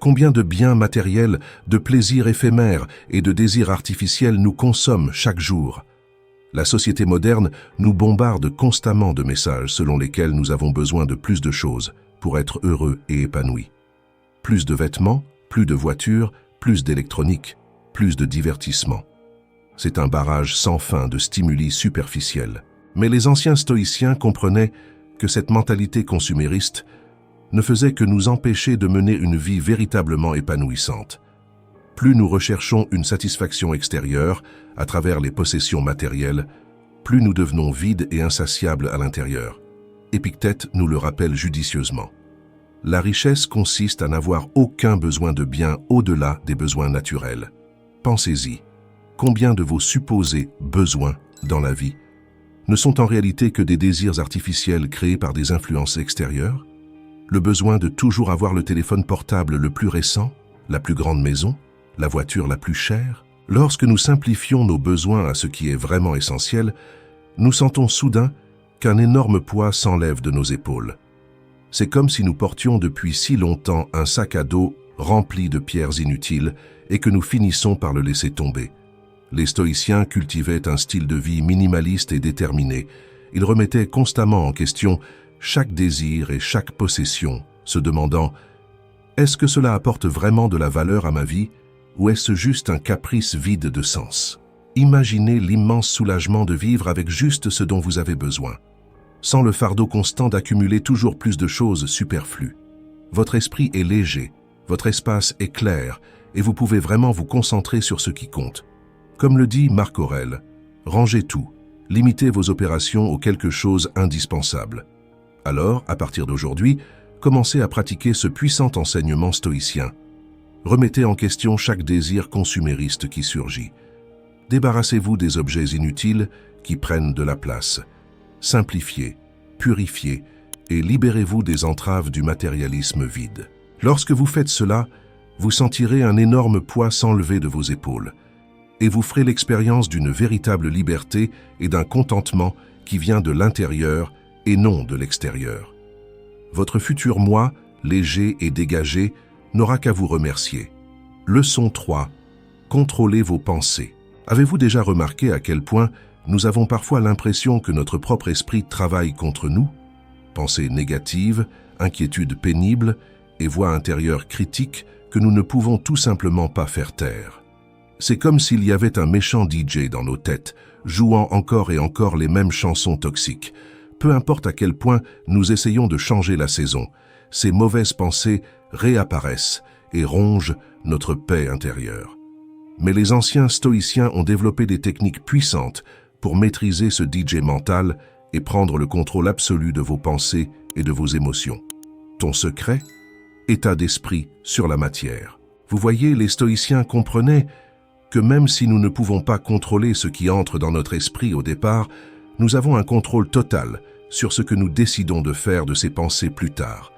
Combien de biens matériels, de plaisirs éphémères et de désirs artificiels nous consomment chaque jour? La société moderne nous bombarde constamment de messages selon lesquels nous avons besoin de plus de choses pour être heureux et épanouis. Plus de vêtements, plus de voitures, plus d'électronique, plus de divertissement. C'est un barrage sans fin de stimuli superficiels. Mais les anciens stoïciens comprenaient que cette mentalité consumériste ne faisait que nous empêcher de mener une vie véritablement épanouissante. Plus nous recherchons une satisfaction extérieure à travers les possessions matérielles, plus nous devenons vides et insatiables à l'intérieur. Épictète nous le rappelle judicieusement. La richesse consiste à n'avoir aucun besoin de bien au-delà des besoins naturels. Pensez-y. Combien de vos supposés besoins dans la vie ne sont en réalité que des désirs artificiels créés par des influences extérieures? Le besoin de toujours avoir le téléphone portable le plus récent, la plus grande maison, la voiture la plus chère? Lorsque nous simplifions nos besoins à ce qui est vraiment essentiel, nous sentons soudain qu'un énorme poids s'enlève de nos épaules. C'est comme si nous portions depuis si longtemps un sac à dos rempli de pierres inutiles et que nous finissons par le laisser tomber. Les stoïciens cultivaient un style de vie minimaliste et déterminé. Ils remettaient constamment en question chaque désir et chaque possession, se demandant « Est-ce que cela apporte vraiment de la valeur à ma vie ou est-ce juste un caprice vide de sens ?» Imaginez l'immense soulagement de vivre avec juste ce dont vous avez besoin, sans le fardeau constant d'accumuler toujours plus de choses superflues. Votre esprit est léger, votre espace est clair et vous pouvez vraiment vous concentrer sur ce qui compte. Comme le dit Marc Aurèle, rangez tout, limitez vos opérations aux quelque chose indispensable. Alors, à partir d'aujourd'hui, commencez à pratiquer ce puissant enseignement stoïcien. Remettez en question chaque désir consumériste qui surgit. Débarrassez-vous des objets inutiles qui prennent de la place. Simplifiez, purifiez et libérez-vous des entraves du matérialisme vide. Lorsque vous faites cela, vous sentirez un énorme poids s'enlever de vos épaules et vous ferez l'expérience d'une véritable liberté et d'un contentement qui vient de l'intérieur et non de l'extérieur. Votre futur moi, léger et dégagé, n'aura qu'à vous remercier. Leçon 3. Contrôlez vos pensées. Avez-vous déjà remarqué à quel point nous avons parfois l'impression que notre propre esprit travaille contre nous? Pensées négatives, inquiétudes pénibles et voix intérieures critiques que nous ne pouvons tout simplement pas faire taire. C'est comme s'il y avait un méchant DJ dans nos têtes, jouant encore et encore les mêmes chansons toxiques. Peu importe à quel point nous essayons de changer la saison, ces mauvaises pensées réapparaissent et rongent notre paix intérieure. Mais les anciens stoïciens ont développé des techniques puissantes pour maîtriser ce DJ mental et prendre le contrôle absolu de vos pensées et de vos émotions. Ton secret? État d'esprit sur la matière. Vous voyez, les stoïciens comprenaient que même si nous ne pouvons pas contrôler ce qui entre dans notre esprit au départ, nous avons un contrôle total sur ce que nous décidons de faire de ces pensées plus tard.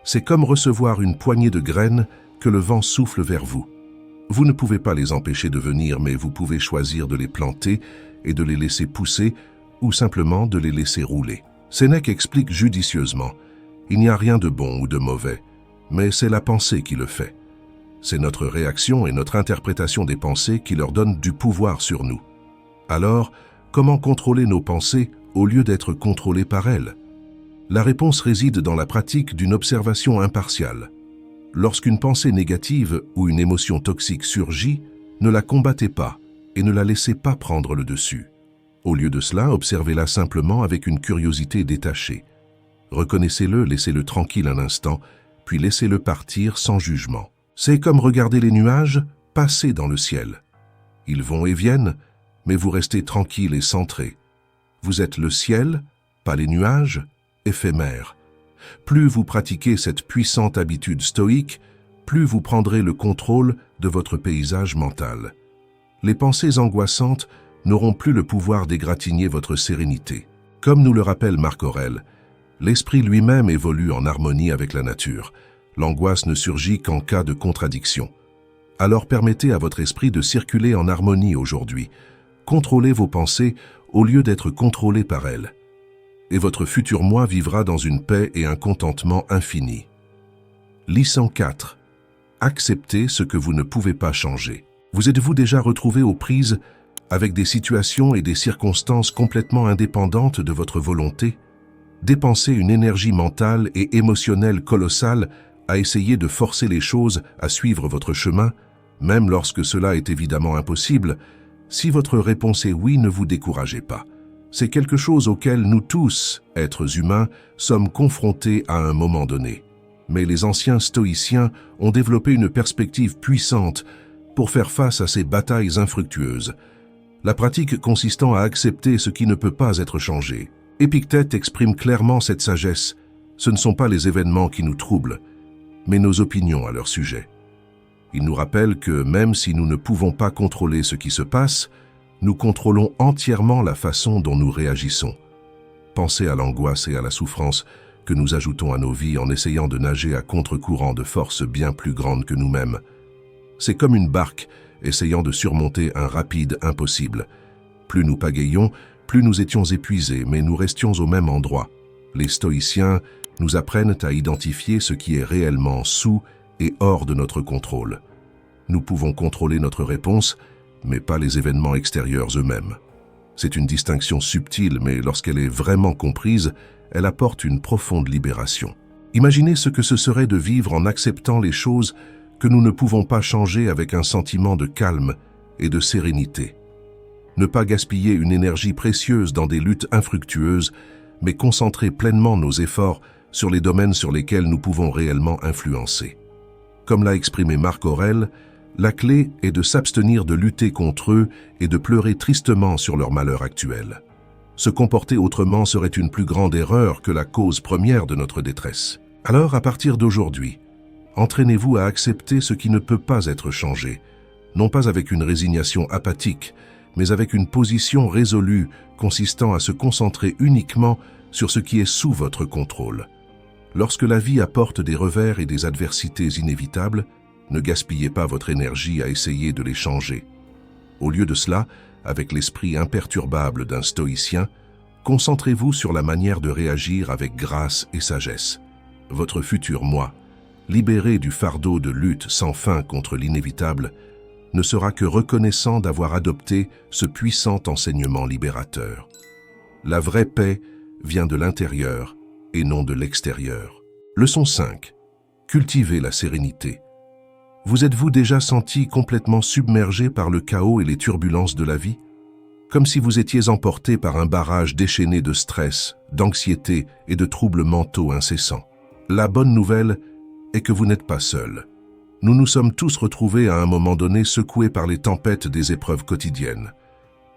C'est comme recevoir une poignée de graines que le vent souffle vers vous. Vous ne pouvez pas les empêcher de venir, mais vous pouvez choisir de les planter et de les laisser pousser ou simplement de les laisser rouler. Sénèque explique judicieusement, il n'y a rien de bon ou de mauvais, mais c'est la pensée qui le fait. C'est notre réaction et notre interprétation des pensées qui leur donnent du pouvoir sur nous. Alors, comment contrôler nos pensées au lieu d'être contrôlés par elles? La réponse réside dans la pratique d'une observation impartiale. Lorsqu'une pensée négative ou une émotion toxique surgit, ne la combattez pas et ne la laissez pas prendre le dessus. Au lieu de cela, observez-la simplement avec une curiosité détachée. Reconnaissez-le, laissez-le tranquille un instant, puis laissez-le partir sans jugement. C'est comme regarder les nuages passer dans le ciel. Ils vont et viennent, mais vous restez tranquille et centré. Vous êtes le ciel, pas les nuages, éphémères. Plus vous pratiquez cette puissante habitude stoïque, plus vous prendrez le contrôle de votre paysage mental. Les pensées angoissantes n'auront plus le pouvoir d'égratigner votre sérénité. Comme nous le rappelle Marc Aurèle, l'esprit lui-même évolue en harmonie avec la nature. L'angoisse ne surgit qu'en cas de contradiction. Alors permettez à votre esprit de circuler en harmonie aujourd'hui. Contrôlez vos pensées au lieu d'être contrôlé par elles. Et votre futur moi vivra dans une paix et un contentement infini. Leçon 4. Acceptez ce que vous ne pouvez pas changer. Vous êtes-vous déjà retrouvé aux prises avec des situations et des circonstances complètement indépendantes de votre volonté? Dépensez une énergie mentale et émotionnelle colossale à essayer de forcer les choses à suivre votre chemin, même lorsque cela est évidemment impossible. Si votre réponse est oui, ne vous découragez pas. C'est quelque chose auquel nous tous, êtres humains, sommes confrontés à un moment donné. Mais les anciens stoïciens ont développé une perspective puissante pour faire face à ces batailles infructueuses. la pratique consistant à accepter ce qui ne peut pas être changé. Épictète exprime clairement cette sagesse. Ce ne sont pas les événements qui nous troublent, mais nos opinions à leur sujet. Il nous rappelle que même si nous ne pouvons pas contrôler ce qui se passe, nous contrôlons entièrement la façon dont nous réagissons. Pensez à l'angoisse et à la souffrance que nous ajoutons à nos vies en essayant de nager à contre-courant de forces bien plus grandes que nous-mêmes. C'est comme une barque essayant de surmonter un rapide impossible. Plus nous pagayions, plus nous étions épuisés, mais nous restions au même endroit. Les stoïciens nous apprennent à identifier ce qui est réellement sous et hors de notre contrôle. Nous pouvons contrôler notre réponse, mais pas les événements extérieurs eux-mêmes. C'est une distinction subtile, mais lorsqu'elle est vraiment comprise, elle apporte une profonde libération. Imaginez ce que ce serait de vivre en acceptant les choses que nous ne pouvons pas changer avec un sentiment de calme et de sérénité. Ne pas gaspiller une énergie précieuse dans des luttes infructueuses, mais concentrer pleinement nos efforts sur les domaines sur lesquels nous pouvons réellement influencer. Comme l'a exprimé Marc Aurèle, la clé est de s'abstenir de lutter contre eux et de pleurer tristement sur leur malheur actuel. Se comporter autrement serait une plus grande erreur que la cause première de notre détresse. Alors, à partir d'aujourd'hui, entraînez-vous à accepter ce qui ne peut pas être changé, non pas avec une résignation apathique, mais avec une position résolue consistant à se concentrer uniquement sur ce qui est sous votre contrôle. Lorsque la vie apporte des revers et des adversités inévitables, ne gaspillez pas votre énergie à essayer de les changer. Au lieu de cela, avec l'esprit imperturbable d'un stoïcien, concentrez-vous sur la manière de réagir avec grâce et sagesse. Votre futur moi, libéré du fardeau de lutte sans fin contre l'inévitable, ne sera que reconnaissant d'avoir adopté ce puissant enseignement libérateur. La vraie paix vient de l'intérieur et non de l'extérieur. Leçon 5. Cultivez la sérénité. Vous êtes-vous déjà senti complètement submergé par le chaos et les turbulences de la vie? Comme si vous étiez emporté par un barrage déchaîné de stress, d'anxiété et de troubles mentaux incessants. La bonne nouvelle est que vous n'êtes pas seul. Nous nous sommes tous retrouvés à un moment donné secoués par les tempêtes des épreuves quotidiennes.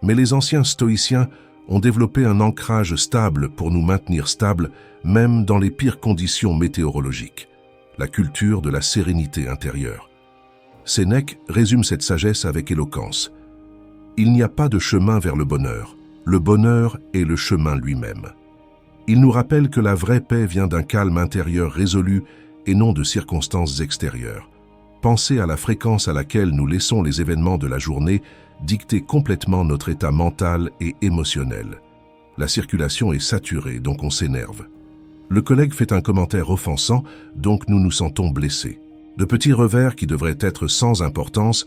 Mais les anciens stoïciens ont développé un ancrage stable pour nous maintenir stables, même dans les pires conditions météorologiques. La culture de la sérénité intérieure. Sénèque résume cette sagesse avec éloquence. Il n'y a pas de chemin vers le bonheur est le chemin lui-même. Il nous rappelle que la vraie paix vient d'un calme intérieur résolu et non de circonstances extérieures. Pensez à la fréquence à laquelle nous laissons les événements de la journée dicter complètement notre état mental et émotionnel. La circulation est saturée, donc on s'énerve. Le collègue fait un commentaire offensant, donc nous nous sentons blessés. De petits revers qui devraient être sans importance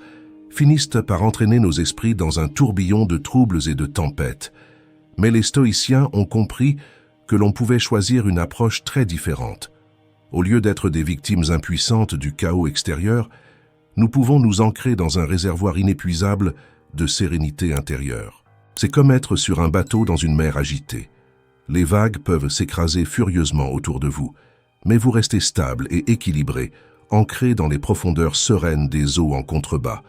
finissent par entraîner nos esprits dans un tourbillon de troubles et de tempêtes. Mais les stoïciens ont compris que l'on pouvait choisir une approche très différente. Au lieu d'être des victimes impuissantes du chaos extérieur, nous pouvons nous ancrer dans un réservoir inépuisable de sérénité intérieure. C'est comme être sur un bateau dans une mer agitée. Les vagues peuvent s'écraser furieusement autour de vous, mais vous restez stable et équilibré, ancré dans les profondeurs sereines des eaux en contrebas.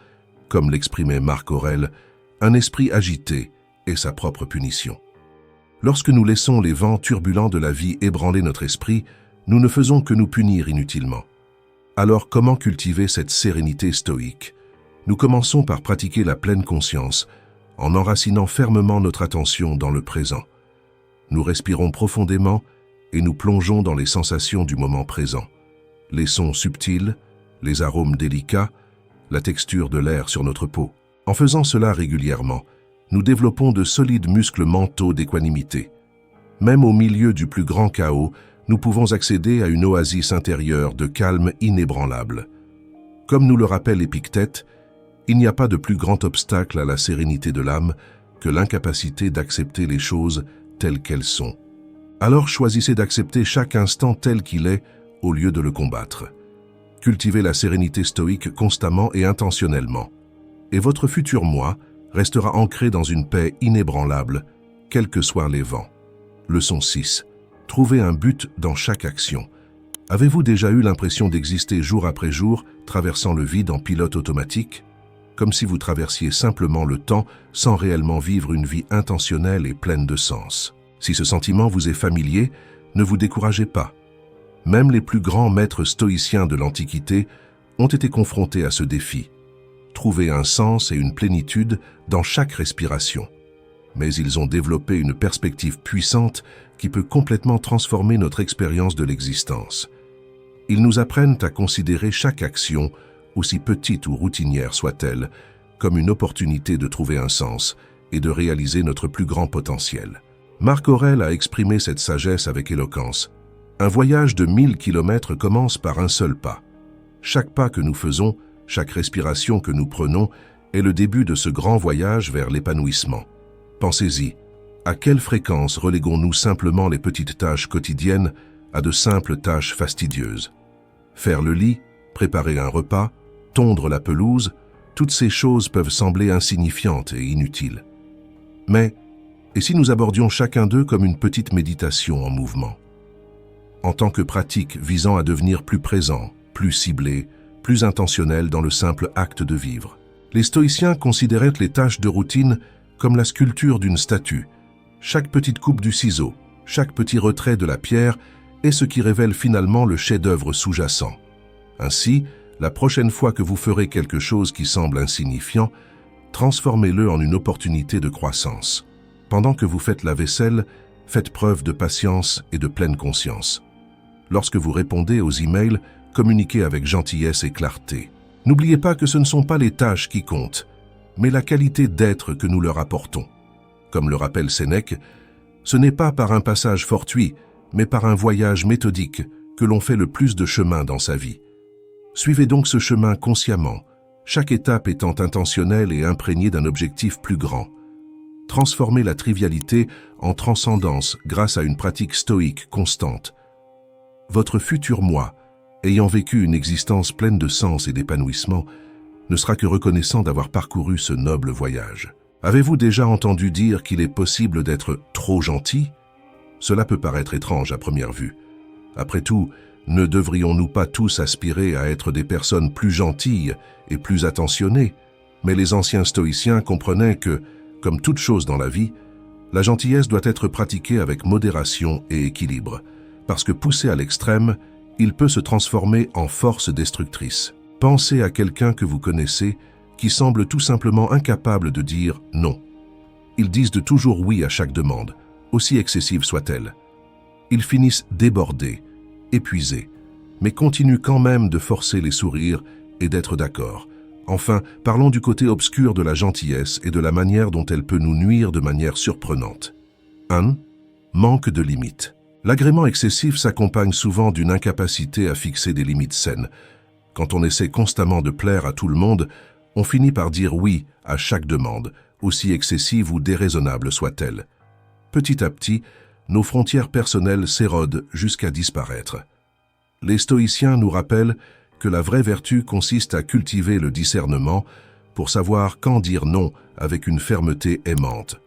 Comme l'exprimait Marc Aurèle, un esprit agité est sa propre punition. Lorsque nous laissons les vents turbulents de la vie ébranler notre esprit, nous ne faisons que nous punir inutilement. Alors comment cultiver cette sérénité stoïque? Nous commençons par pratiquer la pleine conscience, en enracinant fermement notre attention dans le présent. Nous respirons profondément et nous plongeons dans les sensations du moment présent. Les sons subtils, les arômes délicats, la texture de l'air sur notre peau. En faisant cela régulièrement, nous développons de solides muscles mentaux d'équanimité. Même au milieu du plus grand chaos, nous pouvons accéder à une oasis intérieure de calme inébranlable. Comme nous le rappelle Épictète, il n'y a pas de plus grand obstacle à la sérénité de l'âme que l'incapacité d'accepter les choses telles qu'elles sont. Alors choisissez d'accepter chaque instant tel qu'il est au lieu de le combattre. Cultivez la sérénité stoïque constamment et intentionnellement. Et votre futur moi restera ancré dans une paix inébranlable, quels que soient les vents. Leçon 6. Trouvez un but dans chaque action. Avez-vous déjà eu l'impression d'exister jour après jour, traversant le vide en pilote automatique? comme si vous traversiez simplement le temps sans réellement vivre une vie intentionnelle et pleine de sens. Si ce sentiment vous est familier, ne vous découragez pas. Même les plus grands maîtres stoïciens de l'Antiquité ont été confrontés à ce défi. Trouver un sens et une plénitude dans chaque respiration. Mais ils ont développé une perspective puissante qui peut complètement transformer notre expérience de l'existence. Ils nous apprennent à considérer chaque action, aussi petite ou routinière soit-elle, comme une opportunité de trouver un sens et de réaliser notre plus grand potentiel. Marc Aurèle a exprimé cette sagesse avec éloquence. Un voyage de 1000 kilomètres commence par un seul pas. Chaque pas que nous faisons, chaque respiration que nous prenons, est le début de ce grand voyage vers l'épanouissement. Pensez-y, à quelle fréquence reléguons-nous simplement les petites tâches quotidiennes à de simples tâches fastidieuses? Faire le lit, préparer un repas, tondre la pelouse, toutes ces choses peuvent sembler insignifiantes et inutiles. Mais, et si nous abordions chacun d'eux comme une petite méditation en mouvement? En tant que pratique visant à devenir plus présent, plus ciblé, plus intentionnel dans le simple acte de vivre. Les stoïciens considéraient les tâches de routine comme la sculpture d'une statue. Chaque petite coupe du ciseau, chaque petit retrait de la pierre est ce qui révèle finalement le chef-d'œuvre sous-jacent. Ainsi, la prochaine fois que vous ferez quelque chose qui semble insignifiant, transformez-le en une opportunité de croissance. Pendant que vous faites la vaisselle, faites preuve de patience et de pleine conscience. Lorsque vous répondez aux emails, communiquez avec gentillesse et clarté. N'oubliez pas que ce ne sont pas les tâches qui comptent, mais la qualité d'être que nous leur apportons. Comme le rappelle Sénèque, ce n'est pas par un passage fortuit, mais par un voyage méthodique que l'on fait le plus de chemin dans sa vie. Suivez donc ce chemin consciemment, chaque étape étant intentionnelle et imprégnée d'un objectif plus grand. Transformez la trivialité en transcendance grâce à une pratique stoïque constante. Votre futur moi, ayant vécu une existence pleine de sens et d'épanouissement, ne sera que reconnaissant d'avoir parcouru ce noble voyage. Avez-vous déjà entendu dire qu'il est possible d'être trop gentil? Cela peut paraître étrange à première vue. Après tout, ne devrions-nous pas tous aspirer à être des personnes plus gentilles et plus attentionnées? Mais les anciens stoïciens comprenaient que, comme toute chose dans la vie, la gentillesse doit être pratiquée avec modération et équilibre, parce que poussé à l'extrême, il peut se transformer en force destructrice. Pensez à quelqu'un que vous connaissez qui semble tout simplement incapable de dire non. Ils disent de toujours oui à chaque demande, aussi excessive soit-elle. Ils finissent débordés, épuisés, mais continuent quand même de forcer les sourires et d'être d'accord. Enfin, parlons du côté obscur de la gentillesse et de la manière dont elle peut nous nuire de manière surprenante. 1. Manque de limites. L'agrément excessif s'accompagne souvent d'une incapacité à fixer des limites saines. Quand on essaie constamment de plaire à tout le monde, on finit par dire oui à chaque demande, aussi excessive ou déraisonnable soit-elle. Petit à petit, nos frontières personnelles s'érodent jusqu'à disparaître. Les stoïciens nous rappellent que la vraie vertu consiste à cultiver le discernement pour savoir quand dire non avec une fermeté aimante.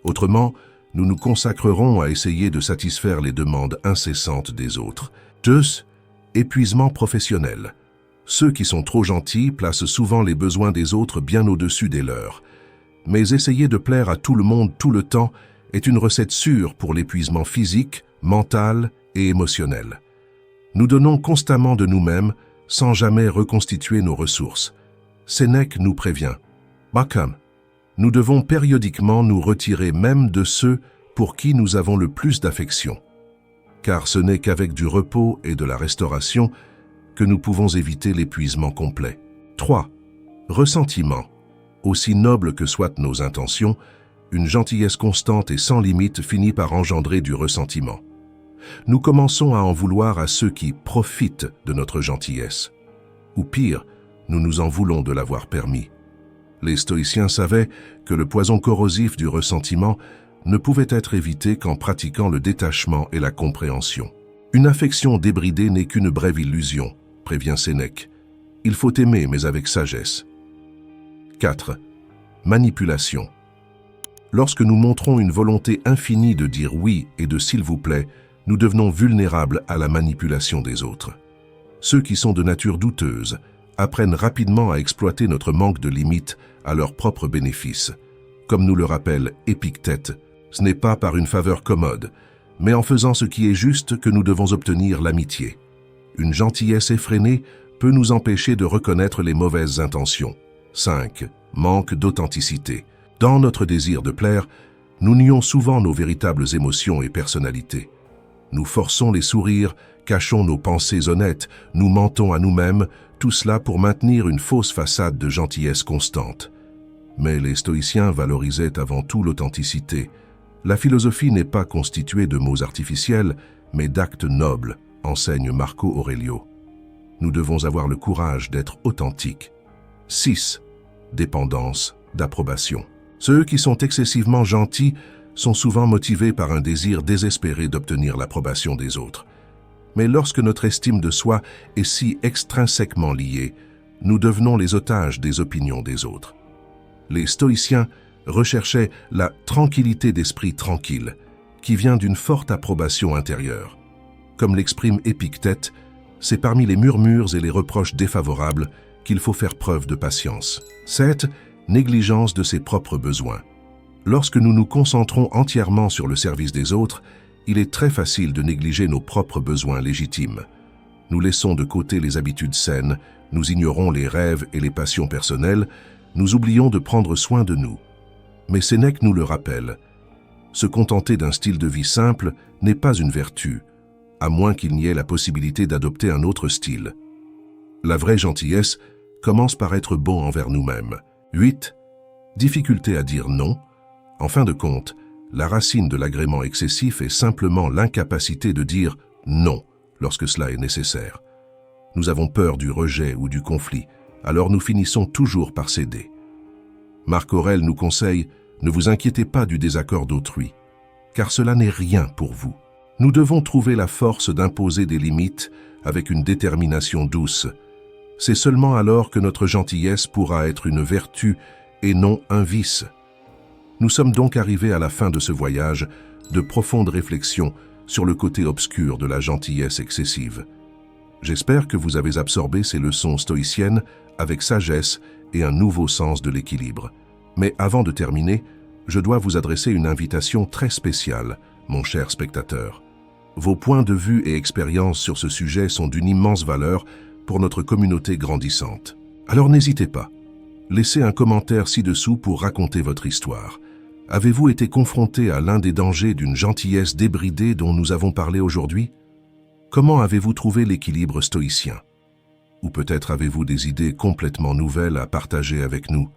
Autrement, nous nous consacrerons à essayer de satisfaire les demandes incessantes des autres. 2. Épuisement professionnel. Ceux qui sont trop gentils placent souvent les besoins des autres bien au-dessus des leurs. Mais essayer de plaire à tout le monde tout le temps est une recette sûre pour l'épuisement physique, mental et émotionnel. Nous donnons constamment de nous-mêmes sans jamais reconstituer nos ressources. Sénèque nous prévient. Bakam, nous devons périodiquement nous retirer même de ceux pour qui nous avons le plus d'affection. Car ce n'est qu'avec du repos et de la restauration que nous pouvons éviter l'épuisement complet. 3. Ressentiment. Aussi noble que soient nos intentions, une gentillesse constante et sans limite finit par engendrer du ressentiment. Nous commençons à en vouloir à ceux qui profitent de notre gentillesse. Ou pire, nous nous en voulons de l'avoir permis. Les stoïciens savaient que le poison corrosif du ressentiment ne pouvait être évité qu'en pratiquant le détachement et la compréhension. Une affection débridée n'est qu'une brève illusion, prévient Sénèque. Il faut aimer, mais avec sagesse. 4. Manipulation. Lorsque nous montrons une volonté infinie de dire oui et de s'il vous plaît, nous devenons vulnérables à la manipulation des autres. Ceux qui sont de nature douteuse, apprennent rapidement à exploiter notre manque de limites à leur propre bénéfice. Comme nous le rappelle Épictète, ce n'est pas par une faveur commode, mais en faisant ce qui est juste que nous devons obtenir l'amitié. Une gentillesse effrénée peut nous empêcher de reconnaître les mauvaises intentions. 5. Manque d'authenticité. Dans notre désir de plaire, nous nions souvent nos véritables émotions et personnalités. Nous forçons les sourires, cachons nos pensées honnêtes, nous mentons à nous-mêmes, tout cela pour maintenir une fausse façade de gentillesse constante. Mais les stoïciens valorisaient avant tout l'authenticité. La philosophie n'est pas constituée de mots artificiels, mais d'actes nobles, enseigne Marco Aurelio. Nous devons avoir le courage d'être authentiques. 6. Dépendance d'approbation. Ceux qui sont excessivement gentils sont souvent motivés par un désir désespéré d'obtenir l'approbation des autres. Mais lorsque notre estime de soi est si extrinsèquement liée, nous devenons les otages des opinions des autres. Les stoïciens recherchaient la tranquillité d'esprit tranquille, qui vient d'une forte approbation intérieure. Comme l'exprime Épictète, c'est parmi les murmures et les reproches défavorables qu'il faut faire preuve de patience. 7. Négligence de ses propres besoins. Lorsque nous nous concentrons entièrement sur le service des autres, il est très facile de négliger nos propres besoins légitimes. Nous laissons de côté les habitudes saines, nous ignorons les rêves et les passions personnelles, nous oublions de prendre soin de nous. Mais Sénèque nous le rappelle. Se contenter d'un style de vie simple n'est pas une vertu, à moins qu'il n'y ait la possibilité d'adopter un autre style. La vraie gentillesse commence par être bon envers nous-mêmes. 8. Difficulté à dire non. En fin de compte, la racine de l'agrément excessif est simplement l'incapacité de dire non lorsque cela est nécessaire. Nous avons peur du rejet ou du conflit, alors nous finissons toujours par céder. Marc Aurèle nous conseille « Ne vous inquiétez pas du désaccord d'autrui, car cela n'est rien pour vous. » Nous devons trouver la force d'imposer des limites avec une détermination douce. C'est seulement alors que notre gentillesse pourra être une vertu et non un vice. Nous sommes donc arrivés à la fin de ce voyage de profondes réflexions sur le côté obscur de la gentillesse excessive. J'espère que vous avez absorbé ces leçons stoïciennes avec sagesse et un nouveau sens de l'équilibre. Mais avant de terminer, je dois vous adresser une invitation très spéciale, mon cher spectateur. Vos points de vue et expériences sur ce sujet sont d'une immense valeur pour notre communauté grandissante. Alors n'hésitez pas. Laissez un commentaire ci-dessous pour raconter votre histoire. Avez-vous été confronté à l'un des dangers d'une gentillesse débridée dont nous avons parlé aujourd'hui? Comment avez-vous trouvé l'équilibre stoïcien? Ou peut-être avez-vous des idées complètement nouvelles à partager avec nous?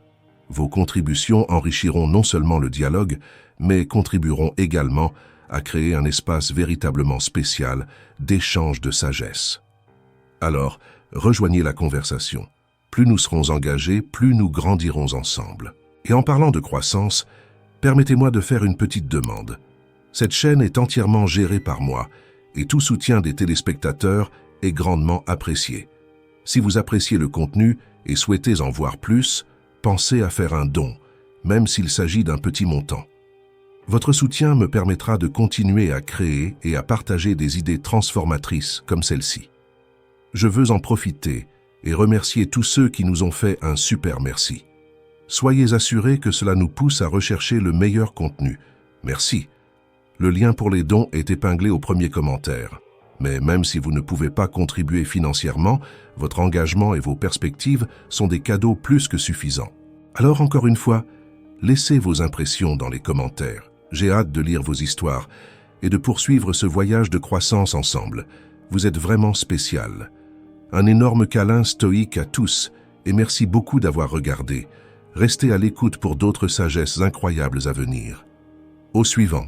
Vos contributions enrichiront non seulement le dialogue, mais contribueront également à créer un espace véritablement spécial d'échange de sagesse. Alors, rejoignez la conversation. Plus nous serons engagés, plus nous grandirons ensemble. Et en parlant de croissance, permettez-moi de faire une petite demande. Cette chaîne est entièrement gérée par moi et tout soutien des téléspectateurs est grandement apprécié. Si vous appréciez le contenu et souhaitez en voir plus, pensez à faire un don, même s'il s'agit d'un petit montant. Votre soutien me permettra de continuer à créer et à partager des idées transformatrices comme celle-ci. Je veux en profiter et remercier tous ceux qui nous ont fait un super merci. Soyez assurés que cela nous pousse à rechercher le meilleur contenu. Merci. Le lien pour les dons est épinglé au premier commentaire. Mais même si vous ne pouvez pas contribuer financièrement, votre engagement et vos perspectives sont des cadeaux plus que suffisants. Alors encore une fois, laissez vos impressions dans les commentaires. J'ai hâte de lire vos histoires et de poursuivre ce voyage de croissance ensemble. Vous êtes vraiment spécial. Un énorme câlin stoïque à tous et merci beaucoup d'avoir regardé. Restez à l'écoute pour d'autres sagesses incroyables à venir. Au suivant.